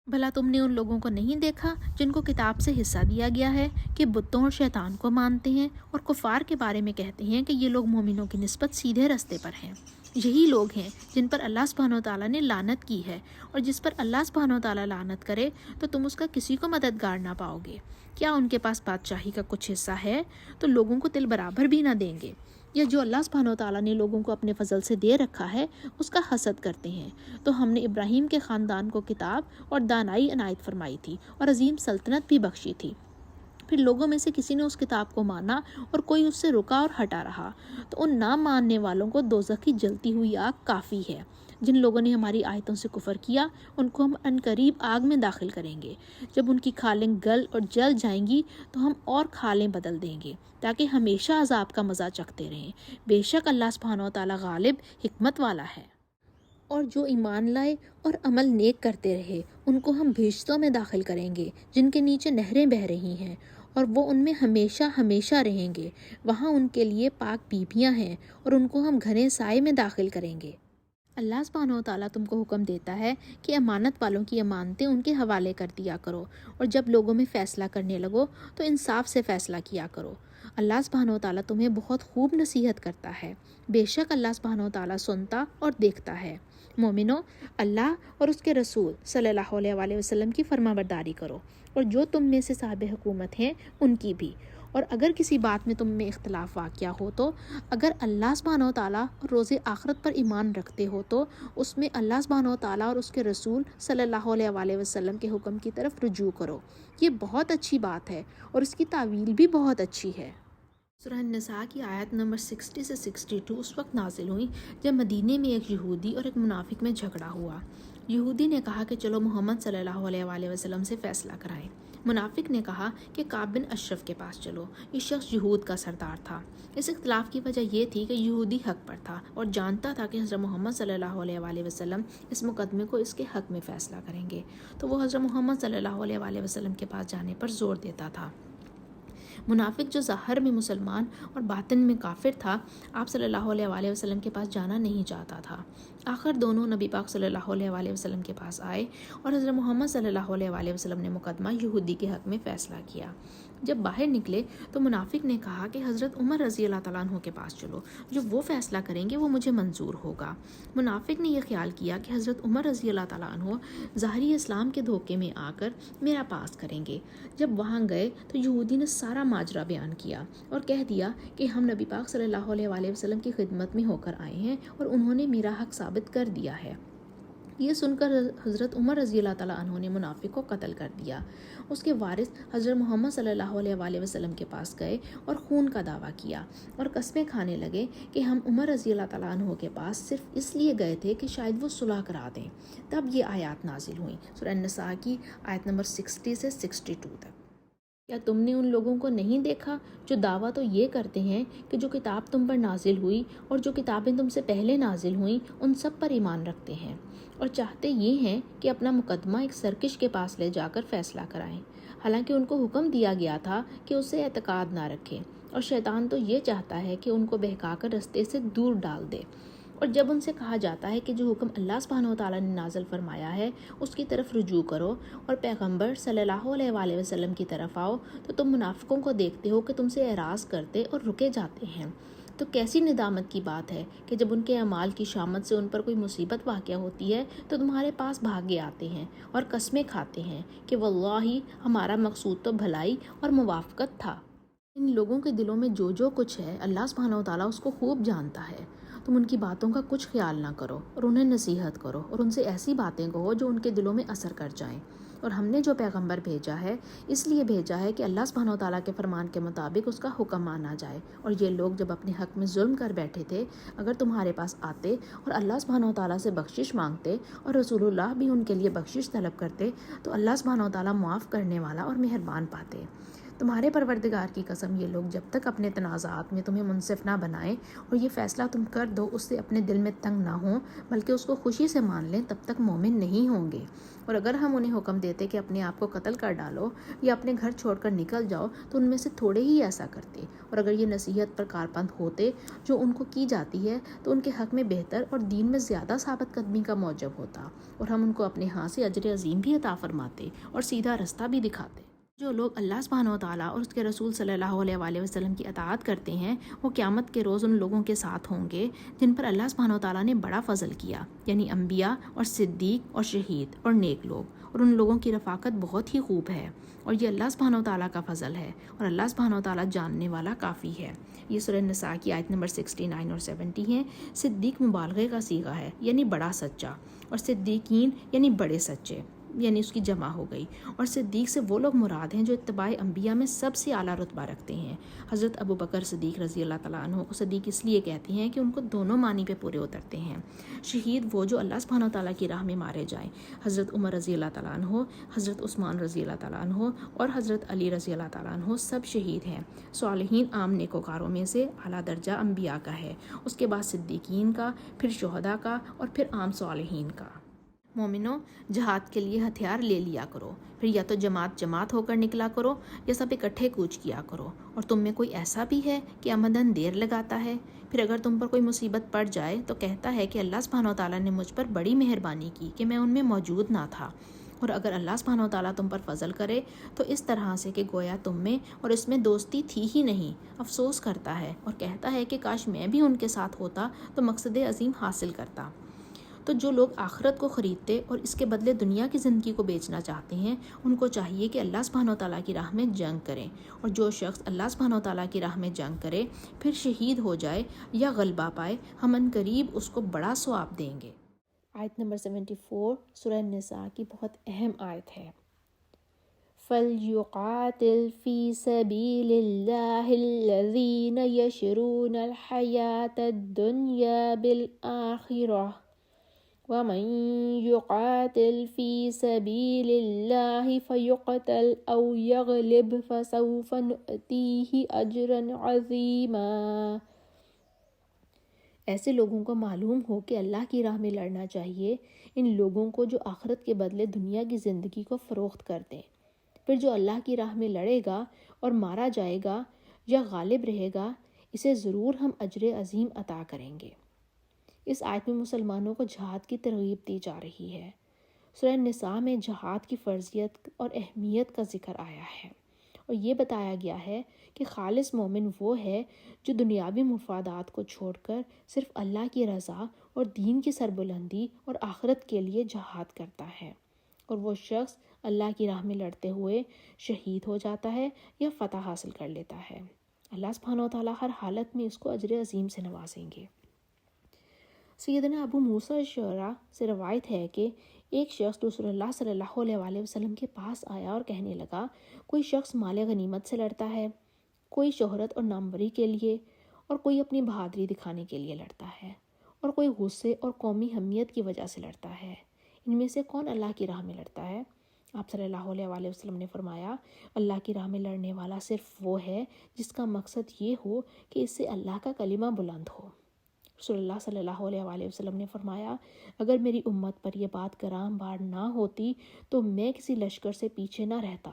بھلا تم نے ان لوگوں کو نہیں دیکھا جن کو کتاب سے حصہ دیا گیا ہے کہ بتوں اور شیطان کو مانتے ہیں اور کفار کے بارے میں کہتے ہیں کہ یہ لوگ مومنوں کی نسبت سیدھے رستے پر ہیں؟ یہی لوگ ہیں جن پر اللہ سبحانہ و تعالیٰ نے لعنت کی ہے، اور جس پر اللہ سبحانہ و تعالیٰ لعنت کرے تو تم اس کا کسی کو مددگار نہ پاؤ گے۔ کیا ان کے پاس بادشاہی کا کچھ حصہ ہے تو لوگوں کو تل برابر بھی نہ دیں گے، یا جو اللہ سبحانہ و تعالیٰ نے لوگوں کو اپنے فضل سے دے رکھا ہے اس کا حسد کرتے ہیں؟ تو ہم نے ابراہیم کے خاندان کو کتاب اور دانائی عنایت فرمائی تھی اور عظیم سلطنت بھی بخشی تھی۔ پھر لوگوں میں سے کسی نے اس کتاب کو مانا اور کوئی اس سے رکا اور ہٹا رہا، تو ان نہ ماننے والوں کو دوزخ کی جلتی ہوئی آگ کافی ہے۔ جن لوگوں نے ہماری آیتوں سے کفر کیا ان کو ہم عنقریب آگ میں داخل کریں گے۔ جب ان کی کھالیں گل اور جل جائیں گی تو ہم اور کھالیں بدل دیں گے تاکہ ہمیشہ عذاب کا مزہ چکھتے رہیں۔ بے شک اللہ سبحانہ و تعالیٰ غالب حکمت والا ہے۔ اور جو ایمان لائے اور عمل نیک کرتے رہے ان کو ہم بہشتوں میں داخل کریں گے جن کے نیچے نہریں بہہ رہی ہیں، اور وہ ان میں ہمیشہ ہمیشہ رہیں گے۔ وہاں ان کے لیے پاک بیویاں ہیں اور ان کو ہم گھنے سائے میں داخل کریں گے۔ اللہ سبحانہ و تعالیٰ تم کو حکم دیتا ہے کہ امانت والوں کی امانتیں ان کے حوالے کر دیا کرو، اور جب لوگوں میں فیصلہ کرنے لگو تو انصاف سے فیصلہ کیا کرو۔ اللہ سبحانہ و تعالیٰ تمہیں بہت خوب نصیحت کرتا ہے، بے شک اللہ سبحانہ و تعالیٰ سنتا اور دیکھتا ہے۔ مومنو، اللہ اور اس کے رسول صلی اللہ علیہ وسلم کی فرما برداری کرو، اور جو تم میں سے صاحب حکومت ہیں ان کی بھی، اور اگر کسی بات میں تم میں اختلاف واقع ہو تو اگر اللہ سبحانہ و تعالیٰ اور روز آخرت پر ایمان رکھتے ہو تو اس میں اللہ سبحانہ و تعالیٰ اور اس کے رسول صلی اللہ علیہ وسلم کے حکم کی طرف رجوع کرو۔ یہ بہت اچھی بات ہے اور اس کی تعویل بھی بہت اچھی ہے۔ سورہ النساء کی آیت نمبر 60 سے 62 اس وقت نازل ہوئی جب مدینے میں ایک یہودی اور ایک منافق میں جھگڑا ہوا۔ یہودی نے کہا کہ چلو محمد صلی اللہ علیہ وسلم سے فیصلہ کرائیں۔ منافق نے کہا کہ کعب بن اشرف کے پاس چلو، یہ شخص یہود کا سردار تھا۔ اس اختلاف کی وجہ یہ تھی کہ یہودی حق پر تھا اور جانتا تھا کہ حضرت محمد صلی اللہ علیہ وسلم اس مقدمے کو اس کے حق میں فیصلہ کریں گے، تو وہ حضرت محمد صلی اللہ علیہ وسلم کے پاس جانے پر زور دیتا تھا۔ منافق جو ظاہر میں مسلمان اور باطن میں کافر تھا، آپ صلی اللہ علیہ وسلم کے پاس جانا نہیں چاہتا تھا۔ آخر دونوں نبی پاک صلی اللہ علیہ وسلم کے پاس آئے اور حضرت محمد صلی اللہ علیہ وسلم نے مقدمہ یہودی کے حق میں فیصلہ کیا۔ جب باہر نکلے تو منافق نے کہا کہ حضرت عمر رضی اللہ تعالیٰ عنہ کے پاس چلو، جو وہ فیصلہ کریں گے وہ مجھے منظور ہوگا۔ منافق نے یہ خیال کیا کہ حضرت عمر رضی اللہ تعالیٰ عنہ ظاہری اسلام کے دھوکے میں آ کر میرا پاس کریں گے۔ جب وہاں گئے تو یہودی نے سارا ماجرا بیان کیا اور کہہ دیا کہ ہم نبی پاک صلی اللہ علیہ وسلم کی خدمت میں ہو کر آئے ہیں اور انہوں نے میرا حق ثابت کر دیا ہے۔ یہ سن کر حضرت عمر رضی اللہ تعالیٰ عنہ نے منافق کو قتل کر دیا۔ اس کے وارث حضرت محمد صلی اللہ علیہ وسلم کے پاس گئے اور خون کا دعویٰ کیا اور قسمیں کھانے لگے کہ ہم عمر رضی اللہ تعالیٰ عنہ کے پاس صرف اس لیے گئے تھے کہ شاید وہ صلح کرا دیں۔ تب یہ آیات نازل ہوئیں، سورہ النساء کی آیت نمبر 60 سے 62 تک۔ کیا تم نے ان لوگوں کو نہیں دیکھا جو دعویٰ تو یہ کرتے ہیں کہ جو کتاب تم پر نازل ہوئی اور جو کتابیں تم سے پہلے نازل ہوئیں ان سب پر ایمان رکھتے ہیں، اور چاہتے یہ ہیں کہ اپنا مقدمہ ایک سرکش کے پاس لے جا کر فیصلہ کرائیں، حالانکہ ان کو حکم دیا گیا تھا کہ اسے اعتقاد نہ رکھیں، اور شیطان تو یہ چاہتا ہے کہ ان کو بہکا کر رستے سے دور ڈال دے۔ اور جب ان سے کہا جاتا ہے کہ جو حکم اللہ سبحانہ و تعالیٰ نے نازل فرمایا ہے اس کی طرف رجوع کرو اور پیغمبر صلی اللہ علیہ وسلم کی طرف آؤ، تو تم منافقوں کو دیکھتے ہو کہ تم سے اعراض کرتے اور رکے جاتے ہیں۔ تو کیسی ندامت کی بات ہے کہ جب ان کے اعمال کی شامت سے ان پر کوئی مصیبت واقع ہوتی ہے تو تمہارے پاس بھاگے آتے ہیں اور قسمیں کھاتے ہیں کہ واللہ ہمارا مقصود تو بھلائی اور موافقت تھا۔ ان لوگوں کے دلوں میں جو کچھ ہے اللہ سبحانہ و تعالیٰ اس کو خوب جانتا ہے۔ تم ان کی باتوں کا کچھ خیال نہ کرو اور انہیں نصیحت کرو اور ان سے ایسی باتیں کہو جو ان کے دلوں میں اثر کر جائیں۔ اور ہم نے جو پیغمبر بھیجا ہے اس لیے بھیجا ہے کہ اللہ سبحانہ و تعالیٰ کے فرمان کے مطابق اس کا حکم مانا جائے۔ اور یہ لوگ جب اپنے حق میں ظلم کر بیٹھے تھے، اگر تمہارے پاس آتے اور اللہ سبحانہ و تعالیٰ سے بخشش مانگتے اور رسول اللہ بھی ان کے لیے بخشش طلب کرتے تو اللہ سبحانہ و تعالیٰ معاف کرنے والا اور مہربان پاتے۔ تمہارے پروردگار کی قسم، یہ لوگ جب تک اپنے تنازعات میں تمہیں منصف نہ بنائیں اور یہ فیصلہ تم کر دو اس سے اپنے دل میں تنگ نہ ہوں بلکہ اس کو خوشی سے مان لیں، تب تک مومن نہیں ہوں گے۔ اور اگر ہم انہیں حکم دیتے کہ اپنے آپ کو قتل کر ڈالو یا اپنے گھر چھوڑ کر نکل جاؤ تو ان میں سے تھوڑے ہی ایسا کرتے، اور اگر یہ نصیحت پر کاربند ہوتے جو ان کو کی جاتی ہے تو ان کے حق میں بہتر اور دین میں زیادہ ثابت قدمی کا موجب ہوتا، اور ہم ان کو اپنے ہاں سے اجر عظیم بھی عطا فرماتے اور سیدھا رستہ بھی دکھاتے۔ جو لوگ اللہ سبحانہ و تعالیٰ اور اس کے رسول صلی اللہ علیہ وسلم کی اطاعت کرتے ہیں وہ قیامت کے روز ان لوگوں کے ساتھ ہوں گے جن پر اللہ سبحانہ و تعالیٰ نے بڑا فضل کیا، یعنی انبیاء اور صدیق اور شہید اور نیک لوگ، اور ان لوگوں کی رفاقت بہت ہی خوب ہے، اور یہ اللہ سبحانہ و تعالیٰ کا فضل ہے، اور اللہ سبحانہ و تعالیٰ جاننے والا کافی ہے۔ یہ سورہ النساء کی آیت نمبر 69 اور 70 ہیں۔ صدیق مبالغے کا صیغہ ہے، یعنی بڑا سچا، اور صدیقین یعنی بڑے سچے۔ یعنی اس کی جمع ہو گئی، اور صدیق سے وہ لوگ مراد ہیں جو اتباع انبیاء میں سب سے اعلیٰ رتبہ رکھتے ہیں۔ حضرت ابو بکر صدیق رضی اللہ تعالیٰ عنہ کو صدیق اس لیے کہتے ہیں کہ ان کو دونوں معنی پہ پورے اترتے ہیں۔ شہید وہ جو اللہ سبحانہ تعالیٰ کی راہ میں مارے جائیں۔ حضرت عمر رضی اللہ تعالیٰ عنہ، حضرت عثمان رضی اللہ تعالیٰ عنہ اور حضرت علی رضی اللہ تعالیٰ عنہ سب شہید ہیں۔ صالحین عام نیکوکاروں میں سے اعلیٰ درجہ انبیاء کا ہے، اس کے بعد صدیقین کا، پھر شہداء کا اور پھر عام صالحین کا۔ مومنوں، جہاد کے لیے ہتھیار لے لیا کرو، پھر یا تو جماعت ہو کر نکلا کرو یا سب اکٹھے کوچ کیا کرو۔ اور تم میں کوئی ایسا بھی ہے کہ آمدن دیر لگاتا ہے، پھر اگر تم پر کوئی مصیبت پڑ جائے تو کہتا ہے کہ اللہ سبحانہ و تعالیٰ نے مجھ پر بڑی مہربانی کی کہ میں ان میں موجود نہ تھا۔ اور اگر اللہ سبحانہ و تعالیٰ تم پر فضل کرے تو اس طرح سے کہ گویا تم میں اور اس میں دوستی تھی ہی نہیں، افسوس کرتا ہے اور کہتا ہے کہ کاش میں بھی ان کے ساتھ ہوتا تو مقصد عظیم حاصل کرتا۔ تو جو لوگ آخرت کو خریدتے اور اس کے بدلے دنیا کی زندگی کو بیچنا چاہتے ہیں، ان کو چاہیے کہ اللہ سبحانہ و تعالیٰ کی راہ میں جنگ کریں، اور جو شخص اللہ سبحانہ و تعالیٰ کی راہ میں جنگ کرے پھر شہید ہو جائے یا غلبہ پائے، ہم ان قریب اس کو بڑا ثواب دیں گے۔ آیت نمبر 74 سورہ النساء کی بہت اہم آیت ہے۔ فَلْيُقَاتِلْ فِي سَبِيلِ اللَّهِ الَّذِينَ يَشْرُونَ الْحَيَاةَ الدُّنْيَا بِالْآخِرَةِ وَمَنْ يُقَاتِلْ فِي سَبِيلِ اللَّهِ فَيُقْتَلْ أَوْ يَغْلِبْ فَسَوْفَ نُؤْتِيهِ أَجْرًا عَظِيمًا۔ ایسے لوگوں کو معلوم ہو کہ اللہ کی راہ میں لڑنا چاہیے، ان لوگوں کو جو آخرت کے بدلے دنیا کی زندگی کو فروخت کر دیں۔ پھر جو اللہ کی راہ میں لڑے گا اور مارا جائے گا یا غالب رہے گا، اسے ضرور ہم اجر عظیم عطا کریں گے۔ اس آیت میں مسلمانوں کو جہاد کی ترغیب دی جا رہی ہے۔ سورہ النساء میں جہاد کی فرضیت اور اہمیت کا ذکر آیا ہے، اور یہ بتایا گیا ہے کہ خالص مومن وہ ہے جو دنیاوی مفادات کو چھوڑ کر صرف اللہ کی رضا اور دین کی سربلندی اور آخرت کے لیے جہاد کرتا ہے، اور وہ شخص اللہ کی راہ میں لڑتے ہوئے شہید ہو جاتا ہے یا فتح حاصل کر لیتا ہے۔ اللہ سبحانہ و تعالیٰ ہر حالت میں اس کو اجر عظیم سے نوازیں گے۔ سیدنا ابو موسیٰ الشعریٰ سے روایت ہے کہ ایک شخص رسول اللہ صلی اللہ علیہ وسلم کے پاس آیا اور کہنے لگا، کوئی شخص مال غنیمت سے لڑتا ہے، کوئی شہرت اور ناموری کے لیے، اور کوئی اپنی بہادری دکھانے کے لیے لڑتا ہے، اور کوئی غصے اور قومی حمیت کی وجہ سے لڑتا ہے۔ ان میں سے کون اللہ کی راہ میں لڑتا ہے؟ آپ صلی اللہ علیہ وسلم نے فرمایا، اللہ کی راہ میں لڑنے والا صرف وہ ہے جس کا مقصد یہ ہو کہ اس سے اللہ کا کلمہ بلند ہو۔ رسول اللہ صلی اللہ علیہ وسلم نے فرمایا، اگر میری امت پر یہ بات گرام بار نہ ہوتی تو میں کسی لشکر سے پیچھے نہ رہتا،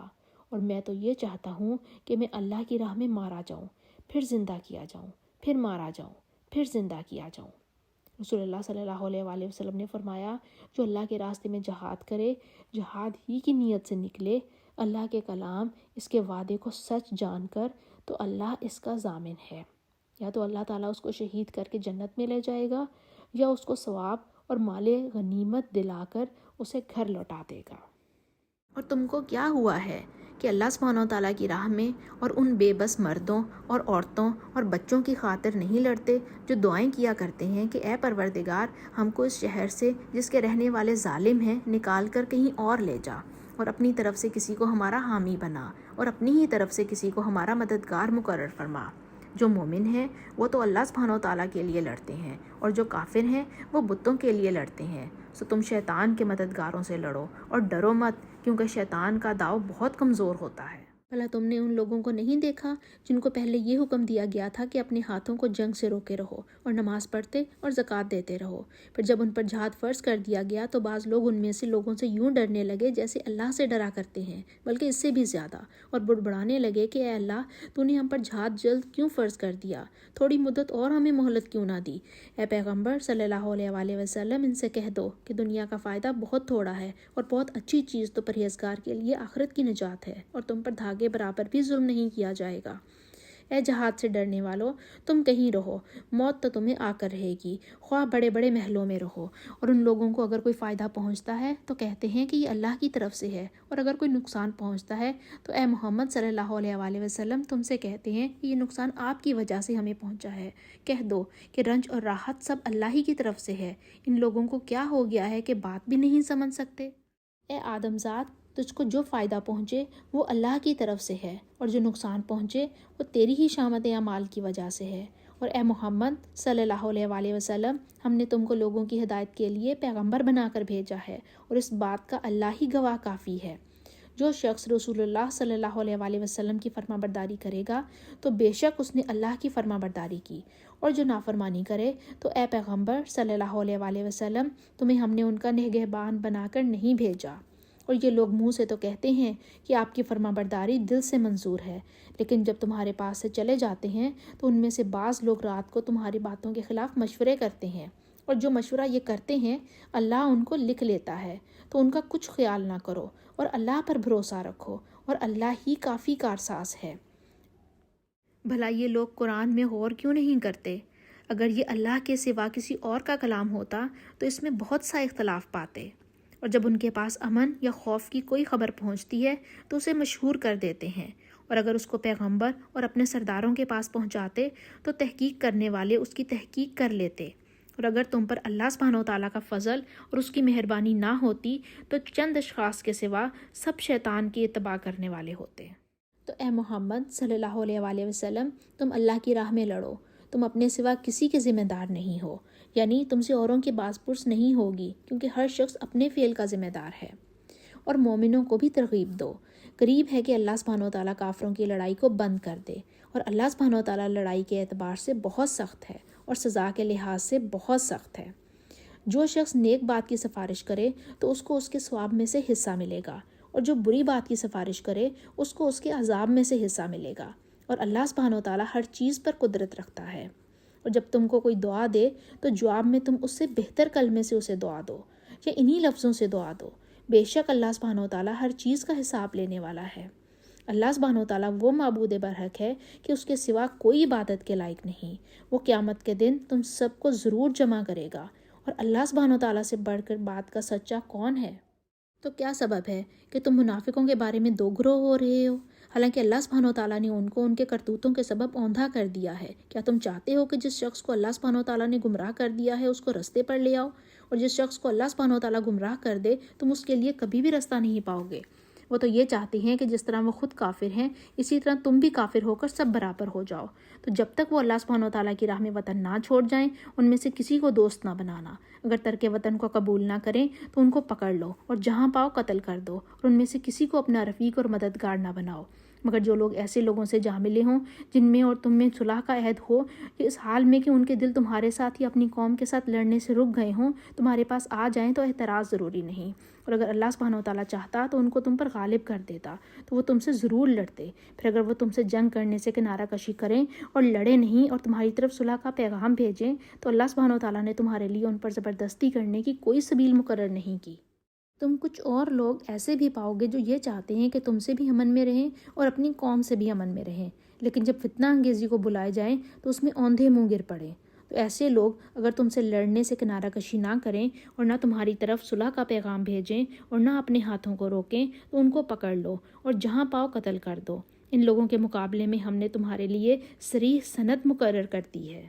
اور میں تو یہ چاہتا ہوں کہ میں اللہ کی راہ میں مارا جاؤں، پھر زندہ کیا جاؤں، پھر مارا جاؤں، پھر زندہ کیا جاؤں۔ رسول اللہ صلی اللہ علیہ وسلم نے فرمایا، جو اللہ کے راستے میں جہاد کرے، جہاد ہی کی نیت سے نکلے، اللہ کے کلام، اس کے وعدے کو سچ جان کر، تو اللہ اس کا ضامن ہے۔ یا تو اللہ تعالیٰ اس کو شہید کر کے جنت میں لے جائے گا، یا اس کو ثواب اور مال غنیمت دلا کر اسے گھر لوٹا دے گا۔ اور تم کو کیا ہوا ہے کہ اللہ سبحانہ و تعالیٰ کی راہ میں اور ان بے بس مردوں اور عورتوں اور بچوں کی خاطر نہیں لڑتے جو دعائیں کیا کرتے ہیں کہ اے پروردگار، ہم کو اس شہر سے جس کے رہنے والے ظالم ہیں نکال کر کہیں اور لے جا، اور اپنی طرف سے کسی کو ہمارا حامی بنا، اور اپنی ہی طرف سے کسی کو ہمارا مددگار مقرر فرما۔ جو مومن ہیں وہ تو اللہ سبحانہ و تعالیٰ کے لیے لڑتے ہیں، اور جو کافر ہیں وہ بتوں کے لیے لڑتے ہیں۔ سو تم شیطان کے مددگاروں سے لڑو اور ڈرو مت، کیونکہ شیطان کا داؤ بہت کمزور ہوتا ہے۔ بھلا تم نے ان لوگوں کو نہیں دیکھا جن کو پہلے یہ حکم دیا گیا تھا کہ اپنے ہاتھوں کو جنگ سے روکے رہو اور نماز پڑھتے اور زکوٰۃ دیتے رہو؟ پھر جب ان پر جہاد فرض کر دیا گیا تو بعض لوگ ان میں سے لوگوں سے یوں ڈرنے لگے جیسے اللہ سے ڈرا کرتے ہیں، بلکہ اس سے بھی زیادہ، اور بڑبڑانے لگے کہ اے اللہ، تو نے ہم پر جہاد جلد کیوں فرض کر دیا؟ تھوڑی مدت اور ہمیں مہلت کیوں نہ دی؟ اے پیغمبر صلی اللہ علیہ وسلم، ان سے کہہ دو کہ دنیا کا فائدہ بہت تھوڑا ہے، اور بہت اچھی چیز تو پرہیزگار کے لیے آخرت کی نجات ہے، اور تم پر دھاگے برابر بھی ظلم نہیں کیا جائے گا۔ اے جہاد سے ڈرنے والو، تم کہیں رہو، موت تو تمہیں آ کر رہے گی، خواہ بڑے بڑے محلوں میں رہو۔ اور ان لوگوں کو اگر کوئی فائدہ پہنچتا ہے تو کہتے ہیں کہ یہ اللہ کی طرف سے ہے، اور اگر کوئی نقصان پہنچتا ہے تو اے محمد صلی اللہ علیہ وسلم تم سے کہتے ہیں کہ یہ نقصان آپ کی وجہ سے ہمیں پہنچا ہے۔ کہہ دو کہ رنج اور راحت سب اللہ ہی کی طرف سے ہے۔ ان لوگوں کو کیا ہو گیا ہے کہ بات بھی نہیں سمجھ سکتے؟ اے آدم ذات، تجھ کو جو فائدہ پہنچے وہ اللہ کی طرف سے ہے، اور جو نقصان پہنچے وہ تیری ہی شامت اعمال کی وجہ سے ہے۔ اور اے محمد صلی اللہ علیہ وآلہ وسلم، ہم نے تم کو لوگوں کی ہدایت کے لیے پیغمبر بنا کر بھیجا ہے، اور اس بات کا اللہ ہی گواہ کافی ہے۔ جو شخص رسول اللہ صلی اللہ علیہ وآلہ وسلم کی فرما برداری کرے گا تو بے شک اس نے اللہ کی فرما برداری کی، اور جو نافرمانی کرے تو اے پیغمبر صلی اللہ علیہ وآلہ وسلم، تمہیں ہم نے ان کا نگہبان بنا کر نہیں بھیجا۔ اور یہ لوگ منہ سے تو کہتے ہیں کہ آپ کی فرما برداری دل سے منظور ہے، لیکن جب تمہارے پاس سے چلے جاتے ہیں تو ان میں سے بعض لوگ رات کو تمہاری باتوں کے خلاف مشورے کرتے ہیں، اور جو مشورہ یہ کرتے ہیں اللہ ان کو لکھ لیتا ہے، تو ان کا کچھ خیال نہ کرو اور اللہ پر بھروسہ رکھو، اور اللہ ہی کافی کارساز ہے۔ بھلا یہ لوگ قرآن میں غور کیوں نہیں کرتے؟ اگر یہ اللہ کے سوا کسی اور کا کلام ہوتا تو اس میں بہت سا اختلاف پاتے، اور جب ان کے پاس امن یا خوف کی کوئی خبر پہنچتی ہے تو اسے مشہور کر دیتے ہیں، اور اگر اس کو پیغمبر اور اپنے سرداروں کے پاس پہنچاتے تو تحقیق کرنے والے اس کی تحقیق کر لیتے، اور اگر تم پر اللہ سبحانہ و تعالیٰ کا فضل اور اس کی مہربانی نہ ہوتی تو چند اشخاص کے سوا سب شیطان کی اتباع کرنے والے ہوتے۔ تو اے محمد صلی اللہ علیہ وآلہ وسلم، تم اللہ کی راہ میں لڑو، تم اپنے سوا کسی کے ذمہ دار نہیں ہو، یعنی تم سے اوروں کی باز پرس نہیں ہوگی، کیونکہ ہر شخص اپنے فعل کا ذمہ دار ہے۔ اور مومنوں کو بھی ترغیب دو، قریب ہے کہ اللہ سبحانہ و تعالیٰ کافروں کی لڑائی کو بند کر دے، اور اللہ سبحانہ و تعالیٰ لڑائی کے اعتبار سے بہت سخت ہے اور سزا کے لحاظ سے بہت سخت ہے۔ جو شخص نیک بات کی سفارش کرے تو اس کو اس کے ثواب میں سے حصہ ملے گا، اور جو بری بات کی سفارش کرے اس کو اس کے عذاب میں سے حصہ ملے گا، اور اللہ سبحانہ و تعالیٰ ہر چیز پر قدرت رکھتا ہے۔ اور جب تم کو کوئی دعا دے تو جواب میں تم اس سے بہتر کلمے سے اسے دعا دو، یا انہی لفظوں سے دعا دو، بے شک اللہ سبحانہ و تعالیٰ ہر چیز کا حساب لینے والا ہے۔ اللہ سبحانہ و تعالیٰ وہ معبود برحق ہے کہ اس کے سوا کوئی عبادت کے لائق نہیں۔ وہ قیامت کے دن تم سب کو ضرور جمع کرے گا، اور اللہ سبحانہ و تعالیٰ سے بڑھ کر بات کا سچا کون ہے؟ تو کیا سبب ہے کہ تم منافقوں کے بارے میں دو گروہ ہو رہے ہو، حالانکہ اللہ سبحانہ و تعالیٰ نے ان کو ان کے کرتوتوں کے سبب اوندھا کر دیا ہے؟ کیا تم چاہتے ہو کہ جس شخص کو اللہ سبحانہ و تعالیٰ نے گمراہ کر دیا ہے اس کو رستے پر لے آؤ، اور جس شخص کو اللہ سبحانہ و تعالیٰ گمراہ کر دے تم اس کے لیے کبھی بھی رستہ نہیں پاؤ گے؟ وہ تو یہ چاہتے ہیں کہ جس طرح وہ خود کافر ہیں اسی طرح تم بھی کافر ہو کر سب برابر ہو جاؤ۔ تو جب تک وہ اللہ سبحانہ و تعالیٰ کی راہ میں وطن نہ چھوڑ جائیں ان میں سے کسی کو دوست نہ بنانا۔ اگر ترک وطن کو قبول نہ کریں تو ان کو پکڑ لو اور جہاں پاؤ قتل کر دو، اور ان میں سے کسی کو اپنا رفیق اور مددگار نہ بناؤ، مگر جو لوگ ایسے لوگوں سے جا ملے ہوں جن میں اور تم میں صلح کا عہد ہو، کہ اس حال میں کہ ان کے دل تمہارے ساتھ یا اپنی قوم کے ساتھ لڑنے سے رک گئے ہوں، تمہارے پاس آ جائیں تو اعتراض ضروری نہیں، اور اگر اللہ سبحانہ و تعالیٰ چاہتا تو ان کو تم پر غالب کر دیتا تو وہ تم سے ضرور لڑتے۔ پھر اگر وہ تم سے جنگ کرنے سے کنارہ کشی کریں اور لڑے نہیں اور تمہاری طرف صلح کا پیغام بھیجیں تو اللہ سبحانہ و تعالیٰ نے تمہارے لیے ان پر زبردستی کرنے کی کوئی سبیل مقرر نہیں کی۔ تم کچھ اور لوگ ایسے بھی پاؤ گے جو یہ چاہتے ہیں کہ تم سے بھی امن میں رہیں اور اپنی قوم سے بھی امن میں رہیں، لیکن جب فتنہ انگیزی کو بلائے جائیں تو اس میں اوندھے منہ گر پڑیں۔ تو ایسے لوگ اگر تم سے لڑنے سے کنارہ کشی نہ کریں اور نہ تمہاری طرف صلح کا پیغام بھیجیں اور نہ اپنے ہاتھوں کو روکیں تو ان کو پکڑ لو اور جہاں پاؤ قتل کر دو۔ ان لوگوں کے مقابلے میں ہم نے تمہارے لیے صریح سند مقرر کر دی ہے۔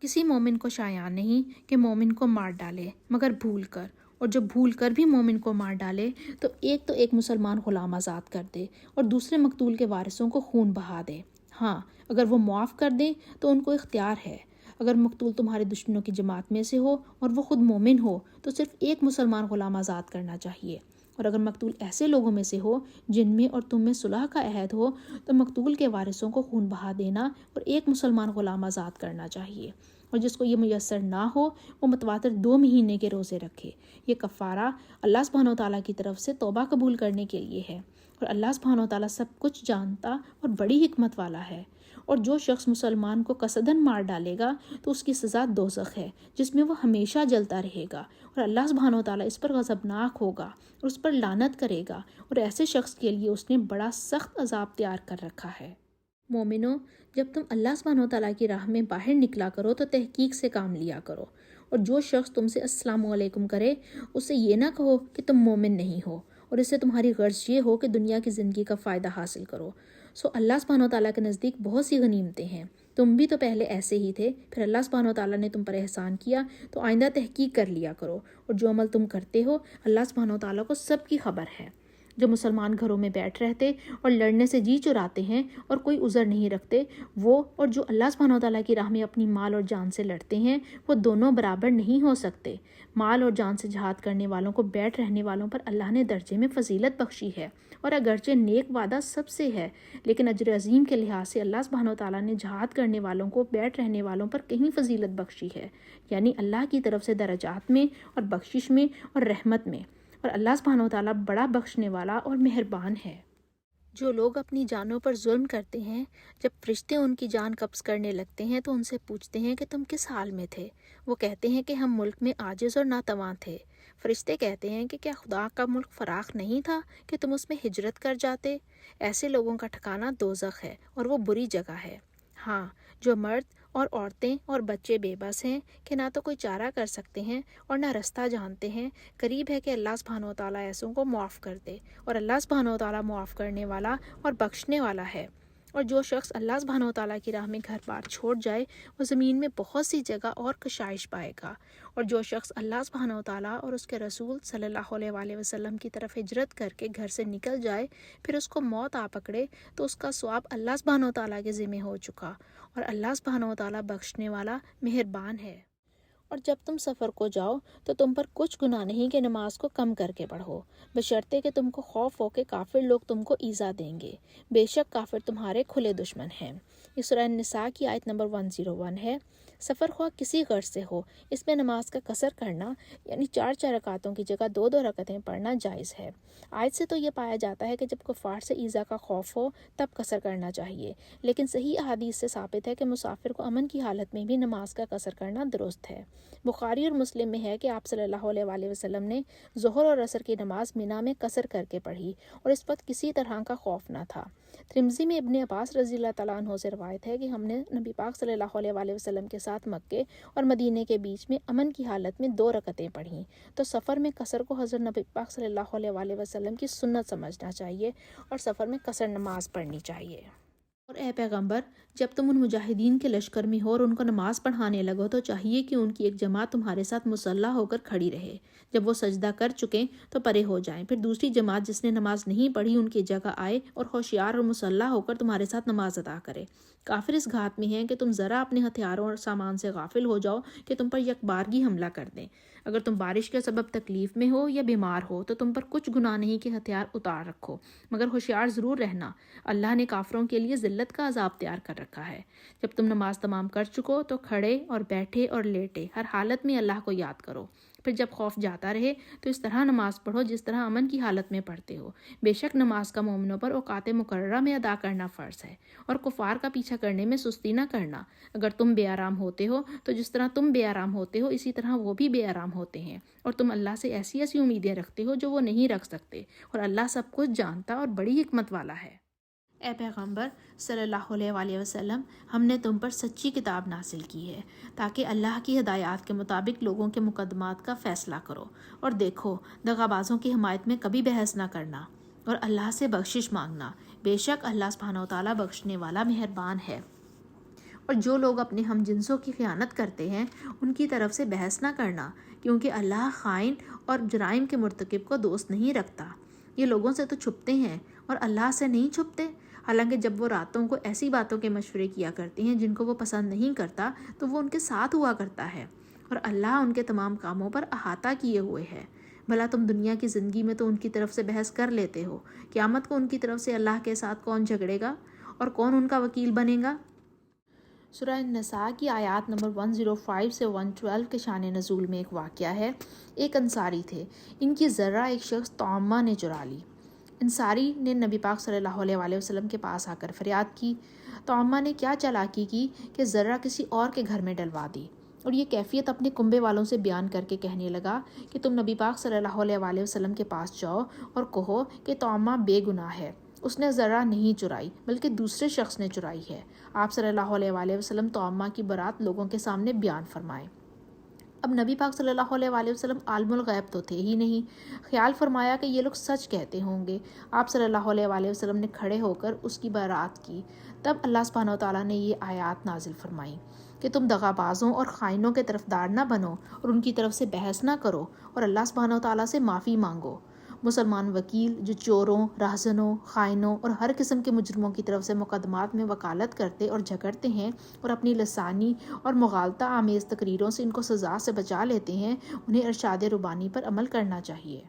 کسی مومن کو شایان نہیں کہ مومن کو مار ڈالے مگر بھول کر، اور جب بھول کر بھی مومن کو مار ڈالے تو ایک مسلمان غلام آزاد کر دے اور دوسرے مقتول کے وارثوں کو خون بہا دے۔ ہاں اگر وہ معاف کر دیں تو ان کو اختیار ہے۔ اگر مقتول تمہارے دشمنوں کی جماعت میں سے ہو اور وہ خود مومن ہو تو صرف ایک مسلمان غلام آزاد کرنا چاہیے، اور اگر مقتول ایسے لوگوں میں سے ہو جن میں اور تم میں صلح کا عہد ہو تو مقتول کے وارثوں کو خون بہا دینا اور ایک مسلمان غلام آزاد کرنا چاہیے، اور جس کو یہ میسر نہ ہو وہ متواتر 2 مہینے کے روزے رکھے۔ یہ کفارہ اللہ سبحانہ و تعالیٰ کی طرف سے توبہ قبول کرنے کے لیے ہے، اور اللہ سبحانہ و تعالیٰ سب کچھ جانتا اور بڑی حکمت والا ہے۔ اور جو شخص مسلمان کو قصداً مار ڈالے گا تو اس کی سزا دوزخ ہے جس میں وہ ہمیشہ جلتا رہے گا، اور اللہ سبحانہ و تعالیٰ اس پر غضبناک ہوگا اور اس پر لعنت کرے گا، اور ایسے شخص کے لیے اس نے بڑا سخت عذاب تیار کر رکھا ہے۔ مومنو، جب تم اللہ سبحانہ و تعالیٰ کی راہ میں باہر نکلا کرو تو تحقیق سے کام لیا کرو، اور جو شخص تم سے السلام علیکم کرے اسے یہ نہ کہو کہ تم مومن نہیں ہو، اور اس سے تمہاری غرض یہ ہو کہ دنیا کی زندگی کا فائدہ حاصل کرو۔ سو اللہ سبحانہ و تعالیٰ کے نزدیک بہت سی غنیمتیں ہیں، تم بھی تو پہلے ایسے ہی تھے، پھر اللہ سبحانہ وتعالیٰ نے تم پر احسان کیا تو آئندہ تحقیق کر لیا کرو، اور جو عمل تم کرتے ہو اللہ سبحانہ وتعالیٰ کو سب کی خبر ہے۔ جو مسلمان گھروں میں بیٹھ رہتے اور لڑنے سے جی چراتے ہیں اور کوئی عذر نہیں رکھتے، وہ اور جو اللہ سبحانہ وتعالیٰ کی راہ میں اپنی مال اور جان سے لڑتے ہیں، وہ دونوں برابر نہیں ہو سکتے۔ مال اور جان سے جہاد کرنے والوں کو بیٹھ رہنے والوں پر اللہ نے درجے میں فضیلت بخشی ہے، اور اگرچہ نیک وعدہ سب سے ہے، لیکن اجر عظیم کے لحاظ سے اللہ سبحانہ وتعالیٰ نے جہاد کرنے والوں کو بیٹھ رہنے والوں پر کہیں فضیلت بخشی ہے، یعنی اللہ کی طرف سے درجات میں اور بخشش میں اور رحمت میں، اور اللہ سبحانہ وتعالیٰ بڑا بخشنے والا اور مہربان ہے۔ جو لوگ اپنی جانوں پر ظلم کرتے ہیں، جب فرشتے ان کی جان قبض کرنے لگتے ہیں تو ان سے پوچھتے ہیں کہ تم کس حال میں تھے؟ وہ کہتے ہیں کہ ہم ملک میں عاجز اور ناتواں تھے۔ فرشتے کہتے ہیں کہ کیا خدا کا ملک فراخ نہیں تھا کہ تم اس میں ہجرت کر جاتے؟ ایسے لوگوں کا ٹھکانہ دوزخ ہے، اور وہ بری جگہ ہے۔ ہاں، جو مرد اور عورتیں اور بچے بے بس ہیں کہ نہ تو کوئی چارہ کر سکتے ہیں اور نہ رستہ جانتے ہیں، قریب ہے کہ اللہ سبحانہ وتعالیٰ ایسوں کو معاف کر دے، اور اللہ سبحانہ وتعالیٰ معاف کرنے والا اور بخشنے والا ہے۔ اور جو شخص اللہ سبحانہ وتعالیٰ کی راہ میں گھر بار چھوڑ جائے، وہ زمین میں بہت سی جگہ اور کشائش پائے گا، اور جو شخص اللہ سبحانہ وتعالیٰ اور اس کے رسول صلی اللہ علیہ وآلہ وسلم کی طرف ہجرت کر کے گھر سے نکل جائے، پھر اس کو موت آ پکڑے، تو اس کا ثواب اللہ سبحانہ وتعالیٰ کے ذمہ ہو چکا، اور اللہ سبحانہ وتعالیٰ بخشنے والا مہربان ہے۔ اور جب تم سفر کو جاؤ تو تم پر کچھ گناہ نہیں کہ نماز کو کم کر کے پڑھو، بشرطے کہ تم کو خوف ہو کہ کافر لوگ تم کو ایذا دیں گے، بے شک کافر تمہارے کھلے دشمن ہیں۔ یہ سورہ النساء کی آیت نمبر 101 ہے۔ سفر خواہ کسی غرض سے ہو، اس میں نماز کا قصر کرنا یعنی 4 رکعتوں کی جگہ 2 رکعتیں پڑھنا جائز ہے۔ آیت سے تو یہ پایا جاتا ہے کہ جب کفار سے ایذا کا خوف ہو تب قصر کرنا چاہیے، لیکن صحیح احادیث سے ثابت ہے کہ مسافر کو امن کی حالت میں بھی نماز کا قصر کرنا درست ہے۔ بخاری اور مسلم میں ہے کہ آپ صلی اللہ علیہ وآلہ وسلم نے ظہر اور عصر کی نماز مینا میں قصر کر کے پڑھی، اور اس وقت کسی طرح کا خوف نہ تھا۔ ترمذی میں ابن عباس رضی اللہ تعالیٰ عنہ سے روایت ہے کہ ہم نے نبی پاک صلی اللہ علیہ وآلہ وسلم کے ساتھ مکے اور مدینے کے بیچ میں امن کی حالت میں 2 رکعتیں پڑھیں، تو سفر میں قصر کو حضرت نبی پاک صلی اللہ علیہ وآلہ وسلم کی سنت سمجھنا چاہیے، اور سفر میں قصر نماز پڑھنی چاہیے۔ اور اے پیغمبر، جب تم ان مجاہدین کے لشکر میں ہو اور ان کو نماز پڑھانے لگو تو چاہیے کہ ان کی ایک جماعت تمہارے ساتھ مسلح ہو کر کھڑی رہے، جب وہ سجدہ کر چکیں تو پرے ہو جائیں، پھر دوسری جماعت جس نے نماز نہیں پڑھی ان کی جگہ آئے اور ہوشیار اور مسلح ہو کر تمہارے ساتھ نماز ادا کرے۔ کافر اس گھات میں ہیں کہ تم ذرا اپنے ہتھیاروں اور سامان سے غافل ہو جاؤ کہ تم پر یکبارگی حملہ کر دیں۔ اگر تم بارش کے سبب تکلیف میں ہو یا بیمار ہو تو تم پر کچھ گناہ نہیں کہ ہتھیار اتار رکھو، مگر ہوشیار ضرور رہنا، اللہ نے کافروں کے لیے ذلت کا عذاب تیار کر رکھا ہے۔ جب تم نماز تمام کر چکو تو کھڑے اور بیٹھے اور لیٹے ہر حالت میں اللہ کو یاد کرو، پھر جب خوف جاتا رہے تو اس طرح نماز پڑھو جس طرح امن کی حالت میں پڑھتے ہو۔ بے شک نماز کا مومنوں پر اوقات مقررہ میں ادا کرنا فرض ہے، اور کفار کا پیچھا کرنے میں سستی نہ کرنا۔ اگر تم بے آرام ہوتے ہو تو جس طرح تم بے آرام ہوتے ہو اسی طرح وہ بھی بے آرام ہوتے ہیں، اور تم اللہ سے ایسی ایسی امیدیں رکھتے ہو جو وہ نہیں رکھ سکتے، اور اللہ سب کچھ جانتا اور بڑی حکمت والا ہے۔ اے پیغمبر صلی اللہ علیہ وآلہ وسلم، ہم نے تم پر سچی کتاب نازل کی ہے تاکہ اللہ کی ہدایات کے مطابق لوگوں کے مقدمات کا فیصلہ کرو، اور دیکھو دغا بازوں کی حمایت میں کبھی بحث نہ کرنا، اور اللہ سے بخشش مانگنا، بے شک اللہ سبحانہ وتعالیٰ بخشنے والا مہربان ہے۔ اور جو لوگ اپنے ہم جنسوں کی خیانت کرتے ہیں ان کی طرف سے بحث نہ کرنا، کیونکہ اللہ خائن اور جرائم کے مرتکب کو دوست نہیں رکھتا۔ یہ لوگوں سے تو چھپتے ہیں اور اللہ سے نہیں چھپتے، حالانکہ جب وہ راتوں کو ایسی باتوں کے مشورے کیا کرتے ہیں جن کو وہ پسند نہیں کرتا تو وہ ان کے ساتھ ہوا کرتا ہے، اور اللہ ان کے تمام کاموں پر احاطہ کیے ہوئے ہے۔ بھلا تم دنیا کی زندگی میں تو ان کی طرف سے بحث کر لیتے ہو، قیامت کو ان کی طرف سے اللہ کے ساتھ کون جھگڑے گا اور کون ان کا وکیل بنے گا؟ سورہ النساء کی آیات نمبر 105 سے 112 کے شان نزول میں ایک واقعہ ہے۔ ایک انصاری تھے، ان کی ذرہ ایک شخص طعمہ نے چرا لی۔ انصاری نے نبی پاک صلی اللہ علیہ وآلہ وسلم کے پاس آ کر فریاد کی۔ طعمہ نے کیا چالاکی کی کہ ذرہ کسی اور کے گھر میں ڈلوا دی، اور یہ کیفیت اپنے کنبے والوں سے بیان کر کے کہنے لگا کہ تم نبی پاک صلی اللہ علیہ وآلہ وسلم کے پاس جاؤ اور کہو کہ طعمہ بے گناہ ہے، اس نے ذرہ نہیں چرائی بلکہ دوسرے شخص نے چرائی ہے۔ آپ صلی اللہ علیہ وآلہ وسلم طعمہ کی برات لوگوں کے سامنے بیان فرمائیں۔ اب نبی پاک صلی اللہ علیہ وآلہ وسلم عالم الغیب تو تھے ہی نہیں۔ خیال فرمایا کہ یہ لوگ سچ کہتے ہوں گے۔ آپ صلی اللہ علیہ وآلہ وسلم نے کھڑے ہو کر اس کی برات کی۔ تب اللہ سبحانہ وتعالیٰ نے یہ آیات نازل فرمائی کہ تم دغا بازوں اور خائنوں کے طرفدار نہ بنو اور ان کی طرف سے بحث نہ کرو اور اللہ سبحانہ وتعالیٰ سے معافی مانگو۔ مسلمان وکیل جو چوروں، راہزنوں، خائنوں اور ہر قسم کے مجرموں کی طرف سے مقدمات میں وکالت کرتے اور جھگڑتے ہیں اور اپنی لسانی اور مغالطہ آمیز تقریروں سے ان کو سزا سے بچا لیتے ہیں، انہیں ارشاد ربانی پر عمل کرنا چاہیے۔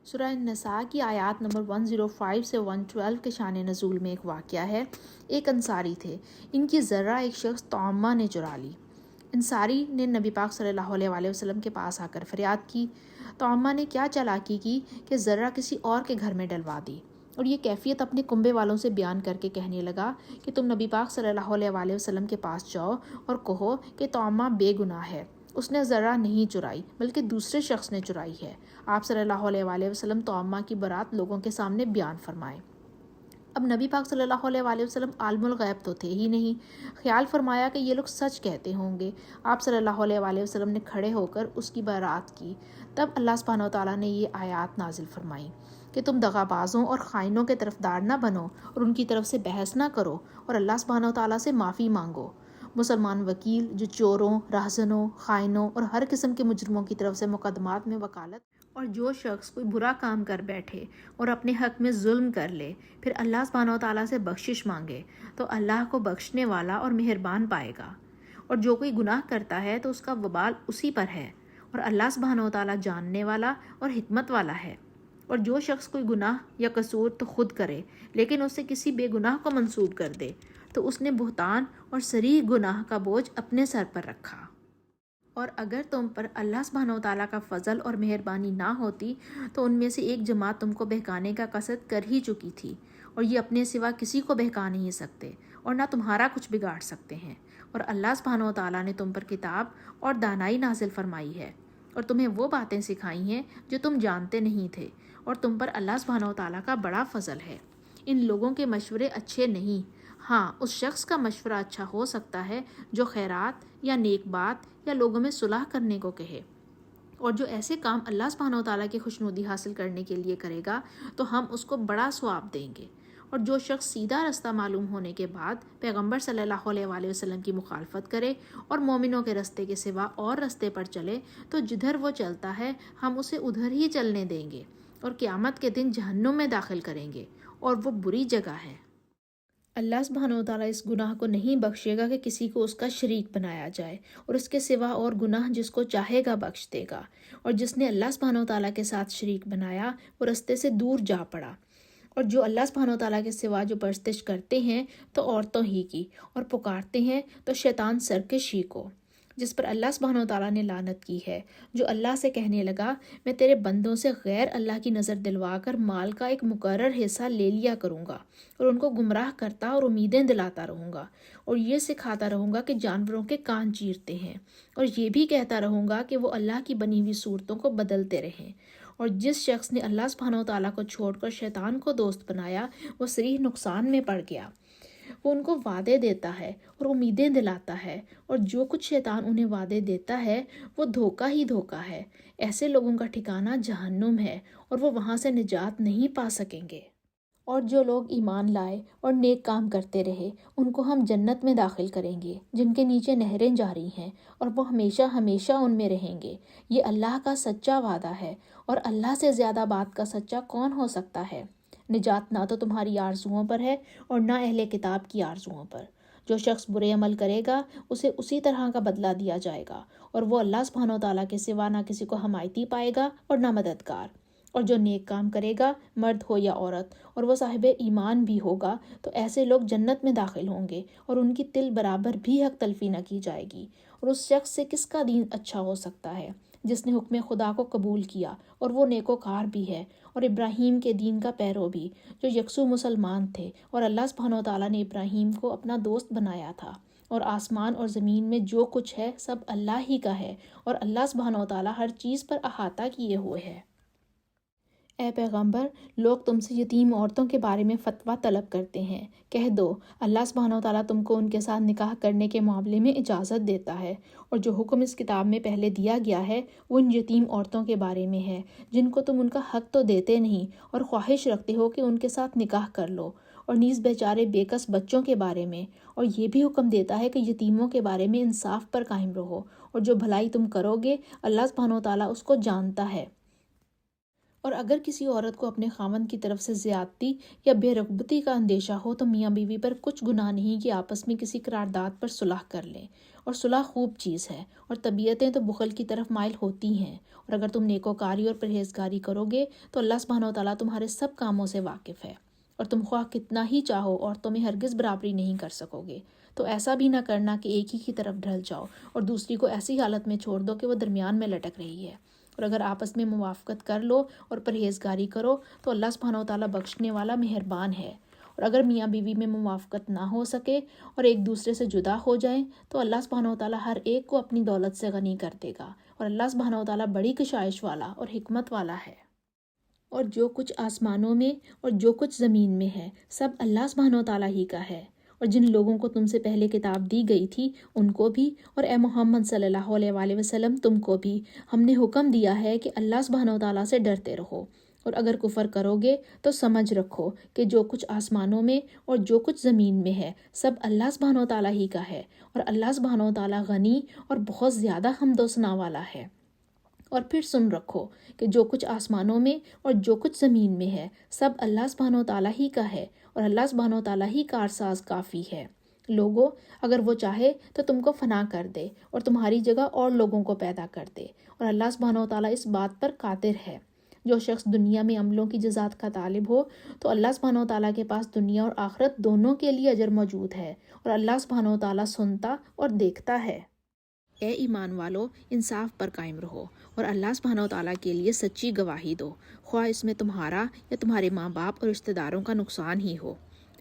سورہ النساء کی آیات نمبر 105 سے 112 کے شان نزول میں ایک واقعہ ہے۔ ایک انصاری تھے، ان کی ذرہ ایک شخص طعمہ نے چرا لی۔ انصاری نے نبی پاک صلی اللہ علیہ وآلہ وسلم کے پاس آ کر فریاد کی۔ طعمہ نے کیا چالاکی کی کہ ذرہ کسی اور کے گھر میں ڈلوا دی اور یہ کیفیت اپنے کنبے والوں سے بیان کر کے کہنے لگا کہ تم نبی پاک صلی اللہ علیہ وآلہ وسلم کے پاس جاؤ اور کہو کہ طعمہ بے گناہ ہے، اس نے ذرہ نہیں چرائی بلکہ دوسرے شخص نے چرائی ہے۔ آپ صلی اللہ علیہ وآلہ وسلم طعمہ کی برات لوگوں کے سامنے بیان فرمائے۔ اب نبی پاک صلی اللہ علیہ وآلہ وسلم عالم الغیب تو تھے ہی نہیں۔ خیال فرمایا کہ یہ لوگ سچ کہتے ہوں گے۔ آپ صلی اللہ علیہ وآلہ وسلم نے کھڑے ہو کر اس کی برات کی۔ تب اللہ سبحانہ وتعالیٰ نے یہ آیات نازل فرمائی کہ تم دغا بازوں اور خائنوں کے طرفدار نہ بنو اور ان کی طرف سے بحث نہ کرو اور اللہ سبحانہ وتعالیٰ سے معافی مانگو۔ مسلمان وکیل جو چوروں، راہزنوں، خائنوں اور ہر قسم کے مجرموں کی طرف سے مقدمات میں وکالت اور جو شخص کوئی برا کام کر بیٹھے اور اپنے حق میں ظلم کر لے پھر اللہ سبحانہ وتعالیٰ سے بخشش مانگے تو اللہ کو بخشنے والا اور مہربان پائے گا، اور جو کوئی گناہ کرتا ہے تو اس کا وبال اسی پر ہے، اور اللہ سبحانہ وتعالیٰ جاننے والا اور حکمت والا ہے۔ اور جو شخص کوئی گناہ یا قصور تو خود کرے لیکن اسے کسی بے گناہ کو منسوب کر دے تو اس نے بہتان اور صریح گناہ کا بوجھ اپنے سر پر رکھا۔ اور اگر تم پر اللہ سبحانہ وتعالیٰ کا فضل اور مہربانی نہ ہوتی تو ان میں سے ایک جماعت تم کو بہکانے کا قصد کر ہی چکی تھی، اور یہ اپنے سوا کسی کو بہکا نہیں سکتے اور نہ تمہارا کچھ بگاڑ سکتے ہیں۔ اور اللہ سبحانہ وتعالیٰ نے تم پر کتاب اور دانائی نازل فرمائی ہے اور تمہیں وہ باتیں سکھائی ہیں جو تم جانتے نہیں تھے، اور تم پر اللہ سبحانہ وتعالیٰ کا بڑا فضل ہے۔ ان لوگوں کے مشورے اچھے نہیں، ہاں اس شخص کا مشورہ اچھا ہو سکتا ہے جو خیرات یا نیک بات یا لوگوں میں صلح کرنے کو کہے، اور جو ایسے کام اللہ سبحانہ وتعالیٰ کی خوشنودی حاصل کرنے کے لیے کرے گا تو ہم اس کو بڑا ثواب دیں گے۔ اور جو شخص سیدھا رستہ معلوم ہونے کے بعد پیغمبر صلی اللہ علیہ وآلہ وسلم کی مخالفت کرے اور مومنوں کے رستے کے سوا اور رستے پر چلے تو جدھر وہ چلتا ہے ہم اسے ادھر ہی چلنے دیں گے اور قیامت کے دن جہنم میں داخل کریں گے، اور وہ بری جگہ ہے۔ اللہ سبحانہ وتعالیٰ اس گناہ کو نہیں بخشے گا کہ کسی کو اس کا شریک بنایا جائے، اور اس کے سوا اور گناہ جس کو چاہے گا بخش دے گا، اور جس نے اللہ سبحانہ وتعالیٰ کے ساتھ شریک بنایا وہ رستے سے دور جا پڑا۔ اور جو اللہ سبحانہ وتعالیٰ کے سوا جو پرستش کرتے ہیں تو عورتوں ہی کی، اور پکارتے ہیں تو شیطان سرکش ہی کو، جس پر اللہ سبحانہ وتعالیٰ نے لعنت کی ہے، جو اللہ سے کہنے لگا میں تیرے بندوں سے غیر اللہ کی نظر دلوا کر مال کا ایک مقرر حصہ لے لیا کروں گا اور ان کو گمراہ کرتا اور امیدیں دلاتا رہوں گا، اور یہ سکھاتا رہوں گا کہ جانوروں کے کان چیرتے ہیں، اور یہ بھی کہتا رہوں گا کہ وہ اللہ کی بنی ہوئی صورتوں کو بدلتے رہیں۔ اور جس شخص نے اللہ سبحانہ وتعالیٰ کو چھوڑ کر شیطان کو دوست بنایا وہ صریح نقصان میں پڑ گیا۔ وہ ان کو وعدے دیتا ہے اور امیدیں دلاتا ہے، اور جو کچھ شیطان انہیں وعدے دیتا ہے وہ دھوکہ ہی دھوکہ ہے۔ ایسے لوگوں کا ٹھکانہ جہنم ہے اور وہ وہاں سے نجات نہیں پا سکیں گے۔ اور جو لوگ ایمان لائے اور نیک کام کرتے رہے ان کو ہم جنت میں داخل کریں گے جن کے نیچے نہریں جاری ہیں، اور وہ ہمیشہ ہمیشہ ان میں رہیں گے۔ یہ اللہ کا سچا وعدہ ہے، اور اللہ سے زیادہ بات کا سچا کون ہو سکتا ہے؟ نجات نہ تو تمہاری آرزوؤں پر ہے اور نہ اہل کتاب کی آرزوؤں پر۔ جو شخص برے عمل کرے گا اسے اسی طرح کا بدلہ دیا جائے گا، اور وہ اللہ سبحانہ وتعالیٰ کے سوا نہ کسی کو حمایتی پائے گا اور نہ مددگار۔ اور جو نیک کام کرے گا مرد ہو یا عورت اور وہ صاحب ایمان بھی ہوگا تو ایسے لوگ جنت میں داخل ہوں گے، اور ان کی تل برابر بھی حق تلفی نہ کی جائے گی۔ اور اس شخص سے کس کا دین اچھا ہو سکتا ہے جس نے حکم خدا کو قبول کیا اور وہ نیکوکار بھی ہے، اور ابراہیم کے دین کا پیرو بھی، جو یکسو مسلمان تھے، اور اللہ سبحانہ وتعالیٰ نے ابراہیم کو اپنا دوست بنایا تھا۔ اور آسمان اور زمین میں جو کچھ ہے سب اللہ ہی کا ہے، اور اللہ سبحانہ وتعالیٰ ہر چیز پر احاطہ کیے ہوئے ہے۔ اے پیغمبر، لوگ تم سے یتیم عورتوں کے بارے میں فتویٰ طلب کرتے ہیں، کہہ دو اللہ سبحانہ و تعالیٰ تم کو ان کے ساتھ نکاح کرنے کے معاملے میں اجازت دیتا ہے، اور جو حکم اس کتاب میں پہلے دیا گیا ہے وہ ان یتیم عورتوں کے بارے میں ہے جن کو تم ان کا حق تو دیتے نہیں اور خواہش رکھتے ہو کہ ان کے ساتھ نکاح کر لو، اور نیز بیچارے بے کس بچوں کے بارے میں، اور یہ بھی حکم دیتا ہے کہ یتیموں کے بارے میں انصاف پر قائم رہو، اور جو بھلائی تم کرو گے اللہ سبحانہ و تعالیٰ اس کو جانتا ہے۔ اور اگر کسی عورت کو اپنے خاوند کی طرف سے زیادتی یا بے رغبتی کا اندیشہ ہو تو میاں بیوی پر کچھ گناہ نہیں کہ آپس میں کسی قرارداد پر صلح کر لیں، اور صلح خوب چیز ہے، اور طبیعتیں تو بخل کی طرف مائل ہوتی ہیں، اور اگر تم نیکوکاری اور پرہیزگاری کرو گے تو اللہ سبحانہ و تعالیٰ تمہارے سب کاموں سے واقف ہے، اور تم خواہ کتنا ہی چاہو عورتوں میں ہرگز برابری نہیں کر سکو گے، تو ایسا بھی نہ کرنا کہ ایک ہی کی طرف ڈھل جاؤ اور دوسری کو ایسی حالت میں چھوڑ دو کہ وہ درمیان میں لٹک رہی ہے، اور اگر آپس میں موافقت کر لو اور پرہیزگاری کرو تو اللہ سبحانہ و تعالیٰ بخشنے والا مہربان ہے، اور اگر میاں بیوی میں موافقت نہ ہو سکے اور ایک دوسرے سے جدا ہو جائیں تو اللہ سبحانہ و تعالیٰ ہر ایک کو اپنی دولت سے غنی کر دے گا، اور اللہ سبحانہ و تعالیٰ بڑی کشائش والا اور حکمت والا ہے۔ اور جو کچھ آسمانوں میں اور جو کچھ زمین میں ہے سب اللہ سبحانہ و تعالیٰ ہی کا ہے، اور جن لوگوں کو تم سے پہلے کتاب دی گئی تھی ان کو بھی، اور اے محمد صلی اللہ علیہ وآلہ وسلم تم کو بھی ہم نے حکم دیا ہے کہ اللہ سبحانہ و تعالیٰ سے ڈرتے رہو، اور اگر کفر کرو گے تو سمجھ رکھو کہ جو کچھ آسمانوں میں اور جو کچھ زمین میں ہے سب اللہ سبحانہ و تعالیٰ ہی کا ہے، اور اللہ سبحانہ و تعالیٰ غنی اور بہت زیادہ حمد و ثنا والا ہے۔ اور پھر سن رکھو کہ جو کچھ آسمانوں میں اور جو کچھ زمین میں ہے سب اللہ سبحانہ و تعالیٰ ہی کا ہے، اور اللہ سبحانہ و تعالیٰ ہی کارساز کافی ہے۔ لوگو، اگر وہ چاہے تو تم کو فنا کر دے اور تمہاری جگہ اور لوگوں کو پیدا کر دے، اور اللہ سبحانہ و تعالیٰ اس بات پر قادر ہے۔ جو شخص دنیا میں عملوں کی جزات کا طالب ہو تو اللہ سبحانہ و تعالیٰ کے پاس دنیا اور آخرت دونوں کے لیے اجر موجود ہے، اور اللہ سبحانہ و تعالیٰ سنتا اور دیکھتا ہے۔ اے ایمان والو، انصاف پر قائم رہو اور اللہ سبحانہ و تعالیٰ کے لیے سچی گواہی دو، خواہ اس میں تمہارا یا تمہارے ماں باپ اور رشتہ داروں کا نقصان ہی ہو۔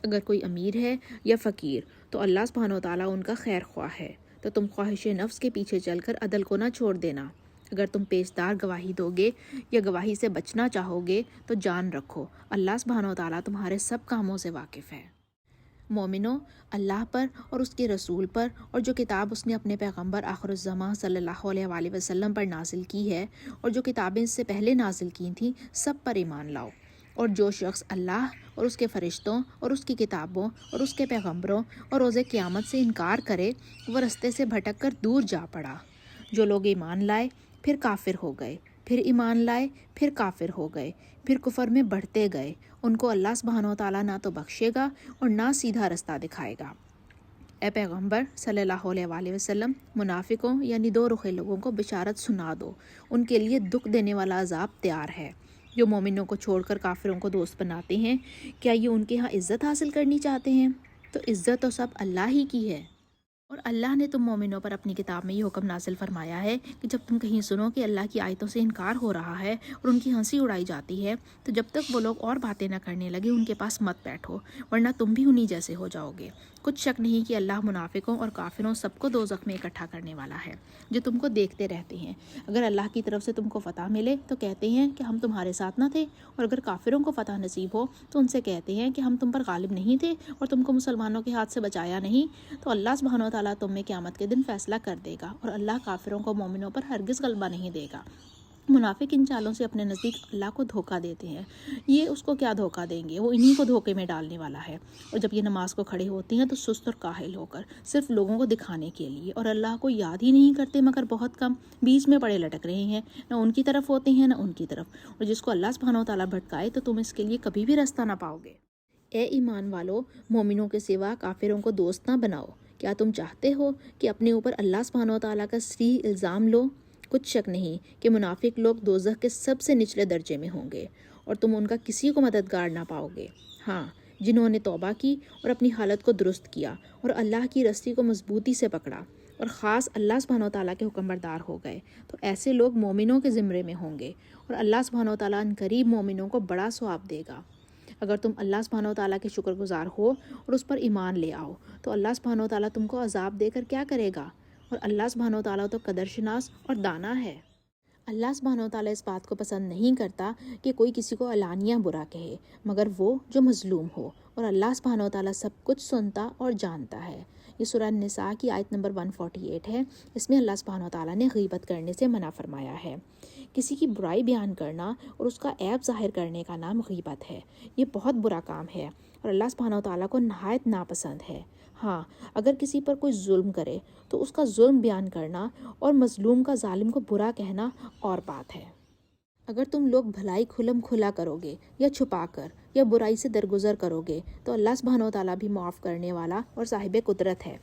اگر کوئی امیر ہے یا فقیر تو اللہ سبحانہ و تعالیٰ ان کا خیر خواہ ہے، تو تم خواہش نفس کے پیچھے چل کر عدل کو نہ چھوڑ دینا۔ اگر تم پیشدار گواہی دو گے یا گواہی سے بچنا چاہو گے تو جان رکھو اللہ سبحانہ و تعالیٰ تمہارے سب کاموں سے واقف ہے۔ مومنو، اللہ پر اور اس کے رسول پر اور جو کتاب اس نے اپنے پیغمبر آخر الزماں صلی اللہ علیہ وآلہ وسلم پر نازل کی ہے اور جو کتابیں اس سے پہلے نازل کی تھیں سب پر ایمان لاؤ، اور جو شخص اللہ اور اس کے فرشتوں اور اس کی کتابوں اور اس کے پیغمبروں اور روز قیامت سے انکار کرے وہ رستے سے بھٹک کر دور جا پڑا۔ جو لوگ ایمان لائے پھر کافر ہو گئے، پھر ایمان لائے پھر کافر ہو گئے، پھر کفر میں بڑھتے گئے، ان کو اللہ سبحانہ و تعالیٰ نہ تو بخشے گا اور نہ سیدھا رستہ دکھائے گا۔ اے پیغمبر صلی اللہ علیہ وآلہ وسلم، منافقوں یعنی دو رخے لوگوں کو بشارت سنا دو، ان کے لیے دکھ دینے والا عذاب تیار ہے۔ جو مومنوں کو چھوڑ کر کافروں کو دوست بناتے ہیں، کیا یہ ان کے ہاں عزت حاصل کرنی چاہتے ہیں؟ تو عزت تو سب اللہ ہی کی ہے۔ اور اللہ نے تم مومنوں پر اپنی کتاب میں یہ حکم نازل فرمایا ہے کہ جب تم کہیں سنو کہ اللہ کی آیتوں سے انکار ہو رہا ہے اور ان کی ہنسی اڑائی جاتی ہے تو جب تک وہ لوگ اور باتیں نہ کرنے لگے ان کے پاس مت بیٹھو، ورنہ تم بھی انہی جیسے ہو جاؤ گے۔ کچھ شک نہیں کہ اللہ منافقوں اور کافروں سب کو دوزخ میں اکٹھا کرنے والا ہے، جو تم کو دیکھتے رہتے ہیں۔ اگر اللہ کی طرف سے تم کو فتح ملے تو کہتے ہیں کہ ہم تمہارے ساتھ نہ تھے، اور اگر کافروں کو فتح نصیب ہو تو ان سے کہتے ہیں کہ ہم تم پر غالب نہیں تھے اور تم کو مسلمانوں کے ہاتھ سے بچایا نہیں۔ تو اللہ سبحانہ و تعالیٰ تم میں قیامت کے دن فیصلہ کر دے گا، اور اللہ کافروں کو مومنوں پر ہرگز غلبہ نہیں دے گا۔ منافق ان چالوں سے اپنے نزدیک اللہ کو دھوکہ دیتے ہیں، یہ اس کو کیا دھوکہ دیں گے، وہ انہی کو دھوکے میں ڈالنے والا ہے۔ اور جب یہ نماز کو کھڑے ہوتے ہیں تو سست اور کاہل ہو کر، صرف لوگوں کو دکھانے کے لیے، اور اللہ کو یاد ہی نہیں کرتے مگر بہت کم، بیچ میں پڑے لٹک رہے ہیں، نہ ان کی طرف ہوتے ہیں نہ ان کی طرف، اور جس کو اللہ سبحانہ و تعالیٰ بھٹکائے تو تم اس کے لیے کبھی بھی رستہ نہ پاؤ گے۔ اے ایمان والو، مومنوں کے سوا کافروں کو دوست نہ بناؤ۔ کیا تم چاہتے ہو کہ اپنے اوپر اللہ سبحانہ و تعالیٰ کا صریح الزام لو؟ کچھ شک نہیں کہ منافق لوگ دوزخ کے سب سے نچلے درجے میں ہوں گے، اور تم ان کا کسی کو مددگار نہ پاؤ گے۔ ہاں، جنہوں نے توبہ کی اور اپنی حالت کو درست کیا اور اللہ کی رسی کو مضبوطی سے پکڑا اور خاص اللہ سبحانہ و تعالیٰ کے حکم بردار ہو گئے، تو ایسے لوگ مومنوں کے زمرے میں ہوں گے، اور اللہ سبحانہ و تعالیٰ ان قریب مومنوں کو بڑا ثواب دے گا۔ اگر تم اللہ سبحانہ و تعالیٰ کے شکر گزار ہو اور اس پر ایمان لے آؤ تو اللہ سبحانہ و تعالیٰ تم کو عذاب دے کر کیا کرے گا، اور اللہ سبحانہ و تعالیٰ تو قدر شناس اور دانا ہے۔ اللہ سبحانہ و تعالیٰ اس بات کو پسند نہیں کرتا کہ کوئی کسی کو علانیہ برا کہے، مگر وہ جو مظلوم ہو، اور اللہ سبحانہ و تعالیٰ سب کچھ سنتا اور جانتا ہے۔ یہ سورہ النساء کی آیت نمبر 148 ہے۔ اس میں اللہ سبحانہ و تعالیٰ نے غیبت کرنے سے منع فرمایا ہے۔ کسی کی برائی بیان کرنا اور اس کا عیب ظاہر کرنے کا نام غیبت ہے۔ یہ بہت برا کام ہے اور اللہ سبحانہ و تعالیٰ کو نہایت ناپسند ہے۔ ہاں، اگر کسی پر کوئی ظلم کرے تو اس کا ظلم بیان کرنا اور مظلوم کا ظالم کو برا کہنا اور بات ہے۔ اگر تم لوگ بھلائی کھلم کھلا کرو گے یا چھپا کر یا برائی سے درگزر کرو گے تو اللہ سبحانہ و تعالیٰ بھی معاف کرنے والا اور صاحب قدرت ہے۔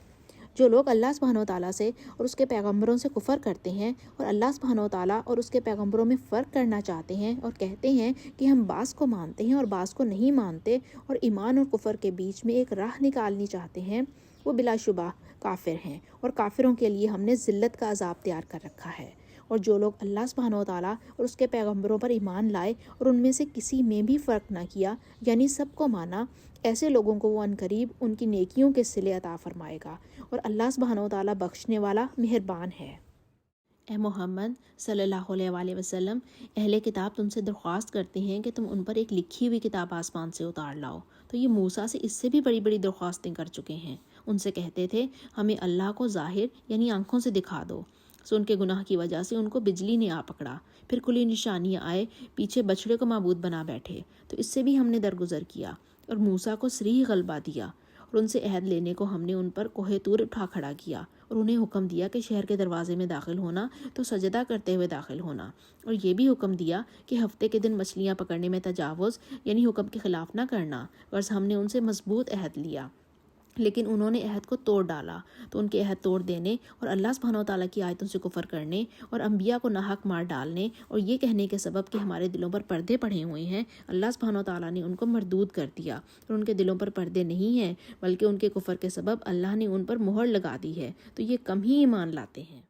جو لوگ اللہ سبحانہ و تعالیٰ سے اور اس کے پیغمبروں سے کفر کرتے ہیں اور اللہ سبحانہ و تعالیٰ اور اس کے پیغمبروں میں فرق کرنا چاہتے ہیں اور کہتے ہیں کہ ہم بعض کو مانتے ہیں اور بعض کو نہیں مانتے اور ایمان اور کفر کے بیچ میں ایک راہ نکالنی چاہتے ہیں، وہ بلا شبہ کافر ہیں، اور کافروں کے لیے ہم نے ذلت کا عذاب تیار کر رکھا ہے۔ اور جو لوگ اللہ سبحانہ و تعالیٰ اور اس کے پیغمبروں پر ایمان لائے اور ان میں سے کسی میں بھی فرق نہ کیا، یعنی سب کو مانا، ایسے لوگوں کو وہ عنقریب ان کی نیکیوں کے صلے عطا فرمائے گا، اور اللہ سبحانہ و تعالیٰ بخشنے والا مہربان ہے۔ اے محمد صلی اللہ علیہ وآلہ وسلم، اہل کتاب تم سے درخواست کرتے ہیں کہ تم ان پر ایک لکھی ہوئی کتاب آسمان سے اتار لاؤ، تو یہ موسیٰ سے اس سے بھی بڑی بڑی درخواستیں کر چکے ہیں۔ ان سے کہتے تھے ہمیں اللہ کو ظاہر یعنی آنکھوں سے دکھا دو، سو ان کے گناہ کی وجہ سے ان کو بجلی نے آ پکڑا، پھر کھلی نشانیاں آئے، پیچھے بچڑے کو معبود بنا بیٹھے، تو اس سے بھی ہم نے درگزر کیا اور موسیٰ کو صریح غلبہ دیا، اور ان سے عہد لینے کو ہم نے ان پر کوہ طور اٹھا کھڑا کیا، اور انہیں حکم دیا کہ شہر کے دروازے میں داخل ہونا تو سجدہ کرتے ہوئے داخل ہونا، اور یہ بھی حکم دیا کہ ہفتے کے دن مچھلیاں پکڑنے میں تجاوز یعنی حکم کے خلاف نہ کرنا، ورثہ ہم نے ان سے مضبوط عہد لیا، لیکن انہوں نے عہد کو توڑ ڈالا، تو ان کے عہد توڑ دینے اور اللہ سبحانہ و تعالیٰ کی آیتوں سے کفر کرنے اور انبیاء کو ناحق مار ڈالنے اور یہ کہنے کے سبب کہ ہمارے دلوں پر پردے پڑے ہوئے ہیں، اللہ سبحانہ و تعالیٰ نے ان کو مردود کر دیا، اور ان کے دلوں پر پردے نہیں ہیں بلکہ ان کے کفر کے سبب اللہ نے ان پر مہر لگا دی ہے، تو یہ کم ہی ایمان لاتے ہیں۔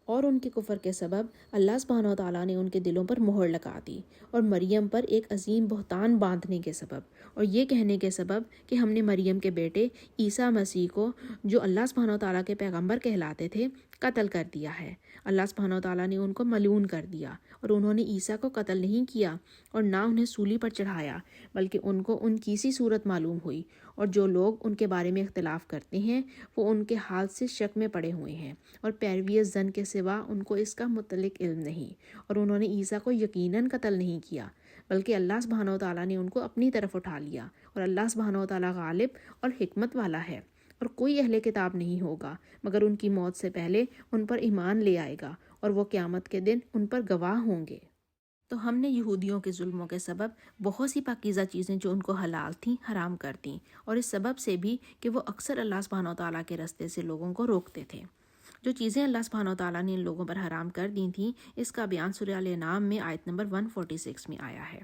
اور ان کے کفر کے سبب اللہ سبحانہ و تعالیٰ نے ان کے دلوں پر مہر لگا دی، اور مریم پر ایک عظیم بہتان باندھنے کے سبب اور یہ کہنے کے سبب کہ ہم نے مریم کے بیٹے عیسیٰ مسیح کو، جو اللہ سبحانہ و تعالیٰ کے پیغمبر کہلاتے تھے، قتل کر دیا ہے۔ اللہ سبحانہ و تعالیٰ نے ان کو ملعون کر دیا، اور انہوں نے عیسیٰ کو قتل نہیں کیا اور نہ انہیں سولی پر چڑھایا، بلکہ ان کو ان کی سی صورت معلوم ہوئی، اور جو لوگ ان کے بارے میں اختلاف کرتے ہیں وہ ان کے حال سے شک میں پڑے ہوئے ہیں، اور پیروی زن کے سوا ان کو اس کا متعلق علم نہیں، اور انہوں نے عیسیٰ کو یقیناً قتل نہیں کیا، بلکہ اللہ سبحانہ و تعالیٰ نے ان کو اپنی طرف اٹھا لیا، اور اللہ سبحانہ و تعالیٰ غالب اور حکمت والا ہے، اور کوئی اہل کتاب نہیں ہوگا مگر ان کی موت سے پہلے ان پر ایمان لے آئے گا، اور وہ قیامت کے دن ان پر گواہ ہوں گے۔ تو ہم نے یہودیوں کے ظلموں کے سبب بہت سی پاکیزہ چیزیں جو ان کو حلال تھیں حرام کر دیں، اور اس سبب سے بھی کہ وہ اکثر اللہ سبحانہ و تعالیٰ کے راستے سے لوگوں کو روکتے تھے۔ جو چیزیں اللہ سبحانہ و تعالیٰ نے ان لوگوں پر حرام کر دی تھیں، اس کا بیان سورہ الانعام میں آیت نمبر 146 میں آیا ہے،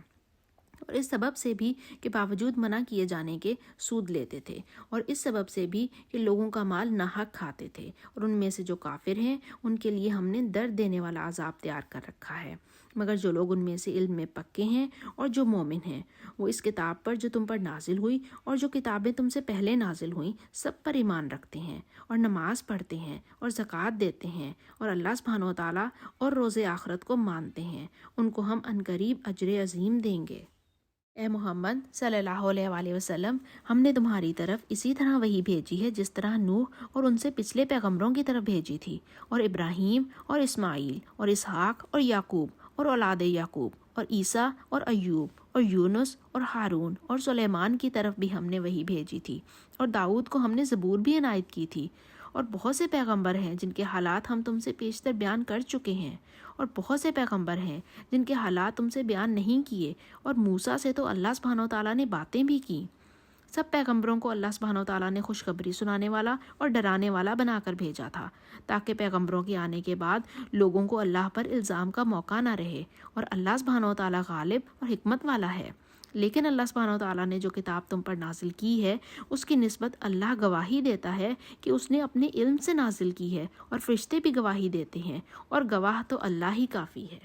اور اس سبب سے بھی کہ باوجود منع کیے جانے کے سود لیتے تھے، اور اس سبب سے بھی کہ لوگوں کا مال ناحق کھاتے تھے، اور ان میں سے جو کافر ہیں ان کے لیے ہم نے درد دینے والا عذاب تیار کر رکھا ہے، مگر جو لوگ ان میں سے علم میں پکے ہیں اور جو مومن ہیں، وہ اس کتاب پر جو تم پر نازل ہوئی اور جو کتابیں تم سے پہلے نازل ہوئیں سب پر ایمان رکھتے ہیں، اور نماز پڑھتے ہیں اور زکوٰۃ دیتے ہیں، اور اللہ سبحانہ و تعالیٰ اور روز آخرت کو مانتے ہیں، ان کو ہم عنقریب اجر عظیم دیں گے۔ اے محمد صلی اللہ علیہ وآلہ وسلم، ہم نے تمہاری طرف اسی طرح وحی بھیجی ہے جس طرح نوح اور ان سے پچھلے پیغمبروں کی طرف بھیجی تھی، اور ابراہیم اور اسماعیل اور اسحاق اور یعقوب اور اولاد یعقوب اور عیسیٰ اور ایوب اور یونس اور ہارون اور سلیمان کی طرف بھی ہم نے وحی بھیجی تھی، اور داؤد کو ہم نے زبور بھی عنایت کی تھی، اور بہت سے پیغمبر ہیں جن کے حالات ہم تم سے پیشتر بیان کر چکے ہیں، اور بہت سے پیغمبر ہیں جن کے حالات تم سے بیان نہیں کیے، اور موسیٰ سے تو اللہ سبحانہ و تعالیٰ نے باتیں بھی کی۔ سب پیغمبروں کو اللہ سبحانہ و تعالیٰ نے خوشخبری سنانے والا اور ڈرانے والا بنا کر بھیجا تھا، تاکہ پیغمبروں کے آنے کے بعد لوگوں کو اللہ پر الزام کا موقع نہ رہے، اور اللہ سبحانہ و تعالیٰ غالب اور حکمت والا ہے۔ لیکن اللہ سبحانہ و تعالیٰ نے جو کتاب تم پر نازل کی ہے اس کی نسبت اللہ گواہی دیتا ہے کہ اس نے اپنے علم سے نازل کی ہے، اور فرشتے بھی گواہی دیتے ہیں، اور گواہ تو اللہ ہی کافی ہے۔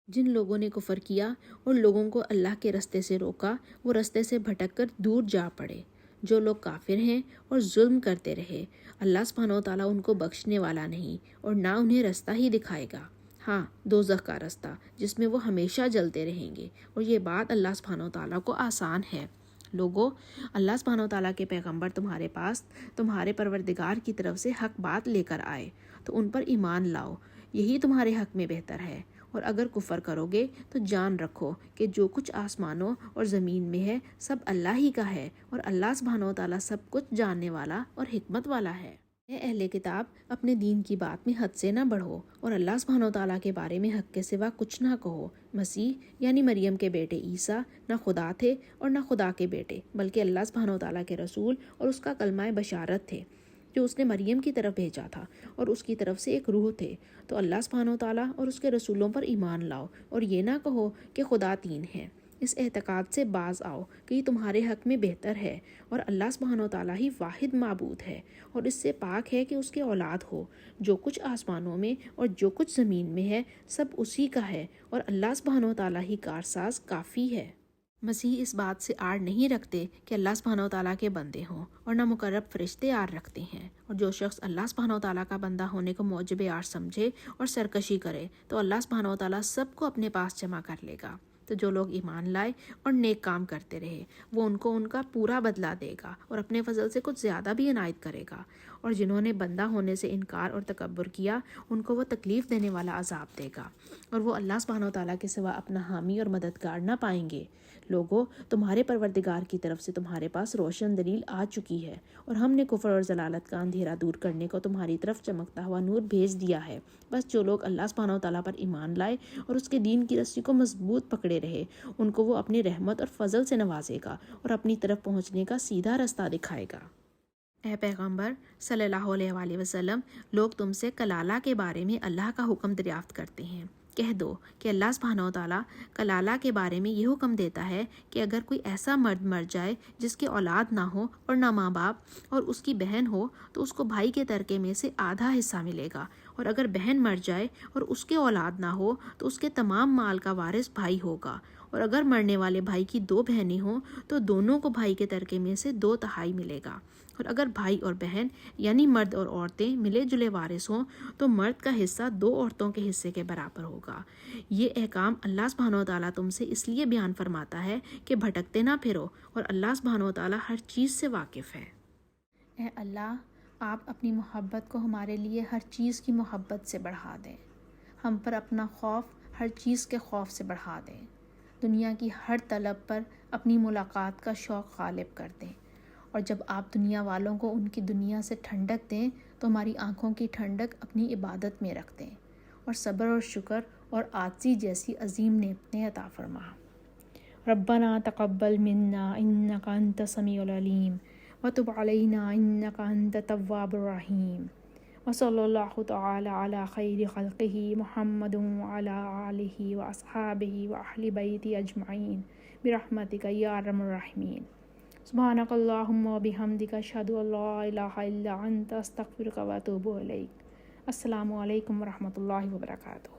جن لوگوں نے کفر کیا اور لوگوں کو اللہ کے رستے سے روکا، وہ رستے سے بھٹک کر دور جا پڑے۔ جو لوگ کافر ہیں اور ظلم کرتے رہے، اللہ سبحانہ و تعالیٰ ان کو بخشنے والا نہیں اور نہ انہیں رستہ ہی دکھائے گا۔ ہاں دوزخ کا رستہ جس میں وہ ہمیشہ جلتے رہیں گے، اور یہ بات اللہ سبحانہ و تعالیٰ کو آسان ہے۔ لوگو، اللہ سبحانہ و تعالیٰ کے پیغمبر تمہارے پاس تمہارے پروردگار کی طرف سے حق بات لے کر آئے تو ان پر ایمان لاؤ، یہی تمہارے حق میں بہتر ہے۔ اور اگر کفر کرو گے تو جان رکھو کہ جو کچھ آسمانوں اور زمین میں ہے سب اللہ ہی کا ہے، اور اللہ سبحانہ و تعالیٰ سب کچھ جاننے والا اور حکمت والا ہے۔ اے اہل کتاب، اپنے دین کی بات میں حد سے نہ بڑھو اور اللہ سبحانہ و تعالیٰ کے بارے میں حق کے سوا کچھ نہ کہو۔ مسیح یعنی مریم کے بیٹے عیسیٰ نہ خدا تھے اور نہ خدا کے بیٹے، بلکہ اللہ سبحانہ و تعالیٰ کے رسول اور اس کا کلمہ بشارت تھے جو اس نے مریم کی طرف بھیجا تھا، اور اس کی طرف سے ایک روح تھے۔ تو اللہ سبحانہ و تعالیٰ اور اس کے رسولوں پر ایمان لاؤ، اور یہ نہ کہو کہ خدا تین ہیں۔ اس اعتقاد سے باز آؤ کہ یہ تمہارے حق میں بہتر ہے، اور اللہ سبحانہ و تعالیٰ ہی واحد معبود ہے، اور اس سے پاک ہے کہ اس کے اولاد ہو۔ جو کچھ آسمانوں میں اور جو کچھ زمین میں ہے سب اسی کا ہے، اور اللہ سبحانہ و تعالیٰ ہی کارساز کافی ہے۔ مسیح اس بات سے آڑ نہیں رکھتے کہ اللہ سبحانہ و تعالیٰ کے بندے ہوں، اور نہ مقرب فرشتے آڑ رکھتے ہیں، اور جو شخص اللہ سبحانہ و تعالیٰ کا بندہ ہونے کو موجب آڑ سمجھے اور سرکشی کرے تو اللہ سبحانہ و تعالیٰ سب کو اپنے پاس جمع کر لے گا۔ تو جو لوگ ایمان لائے اور نیک کام کرتے رہے وہ ان کو ان کا پورا بدلہ دے گا، اور اپنے فضل سے کچھ زیادہ بھی عنایت کرے گا۔ اور جنہوں نے بندہ ہونے سے انکار اور تکبر کیا ان کو وہ تکلیف دینے والا عذاب دے گا، اور وہ اللہ سبحانہ و تعالیٰ کے سوا اپنا حامی اور مددگار نہ پائیں گے۔ لوگو، تمہارے پروردگار کی طرف سے تمہارے پاس روشن دلیل آ چکی ہے، اور ہم نے کفر اور ضلالت کا اندھیرا دور کرنے کو تمہاری طرف چمکتا ہوا نور بھیج دیا ہے۔ بس جو لوگ اللہ سبحانہ و تعالیٰ پر ایمان لائے اور اس کے دین کی رسی کو مضبوط پکڑے رہے ان کو وہ اپنی رحمت اور فضل سے نوازے گا اور اپنی طرف پہنچنے کا سیدھا رستہ دکھائے گا۔ اے پیغمبر صلی اللہ علیہ وآلہ وسلم، لوگ تم سے کلالہ کے بارے میں اللہ کا حکم دریافت کرتے ہیں۔ کہہ دو کہ اللہ سبحانہ و تعالیٰ کلالہ کے بارے میں یہ حکم دیتا ہے کہ اگر کوئی ایسا مرد مر جائے جس کے اولاد نہ ہو اور نہ ماں باپ اور اس کی بہن ہو تو اس کو بھائی کے ترکے میں سے آدھا حصہ ملے گا، اور اگر بہن مر جائے اور اس کے اولاد نہ ہو تو اس کے تمام مال کا وارث بھائی ہوگا، اور اگر مرنے والے بھائی کی 2 بہنیں ہوں تو دونوں کو بھائی کے ترکے میں سے 2/3 ملے گا، اور اگر بھائی اور بہن یعنی مرد اور عورتیں ملے جلے وارث ہوں تو مرد کا حصہ 2 عورتوں کے حصے کے برابر ہوگا۔ یہ احکام اللہ سبحانہ و تعالیٰ تم سے اس لیے بیان فرماتا ہے کہ بھٹکتے نہ پھرو، اور اللہ سبحانہ و تعالیٰ ہر چیز سے واقف ہے۔ اے اللہ، آپ اپنی محبت کو ہمارے لیے ہر چیز کی محبت سے بڑھا دیں، ہم پر اپنا خوف ہر چیز کے خوف سے بڑھا دیں، دنیا کی ہر طلب پر اپنی ملاقات کا شوق غالب کر دیں، اور جب آپ دنیا والوں کو ان کی دنیا سے ٹھنڈک دیں تو ہماری آنکھوں کی ٹھنڈک اپنی عبادت میں رکھ دیں، اور صبر اور شکر اور عاجزی جیسی عظیم نعمتیں عطا فرما۔ ربنا تقبل منا انک انت السمیع العلیم وتب علینا انک انت التواب الرحیم، وصلی اللہ تعالی علی خیر خلقہ محمد وعلی آلہ واصحابہ واہل بیتہ اجمعین برحمتک یا ارحم الراحمین۔ سبحانک اللہم وبحمدک اشہد ان لا الہ الا انت استغفرک واتوب الیک۔ السلام علیکم ورحمۃ اللہ وبرکاتہ۔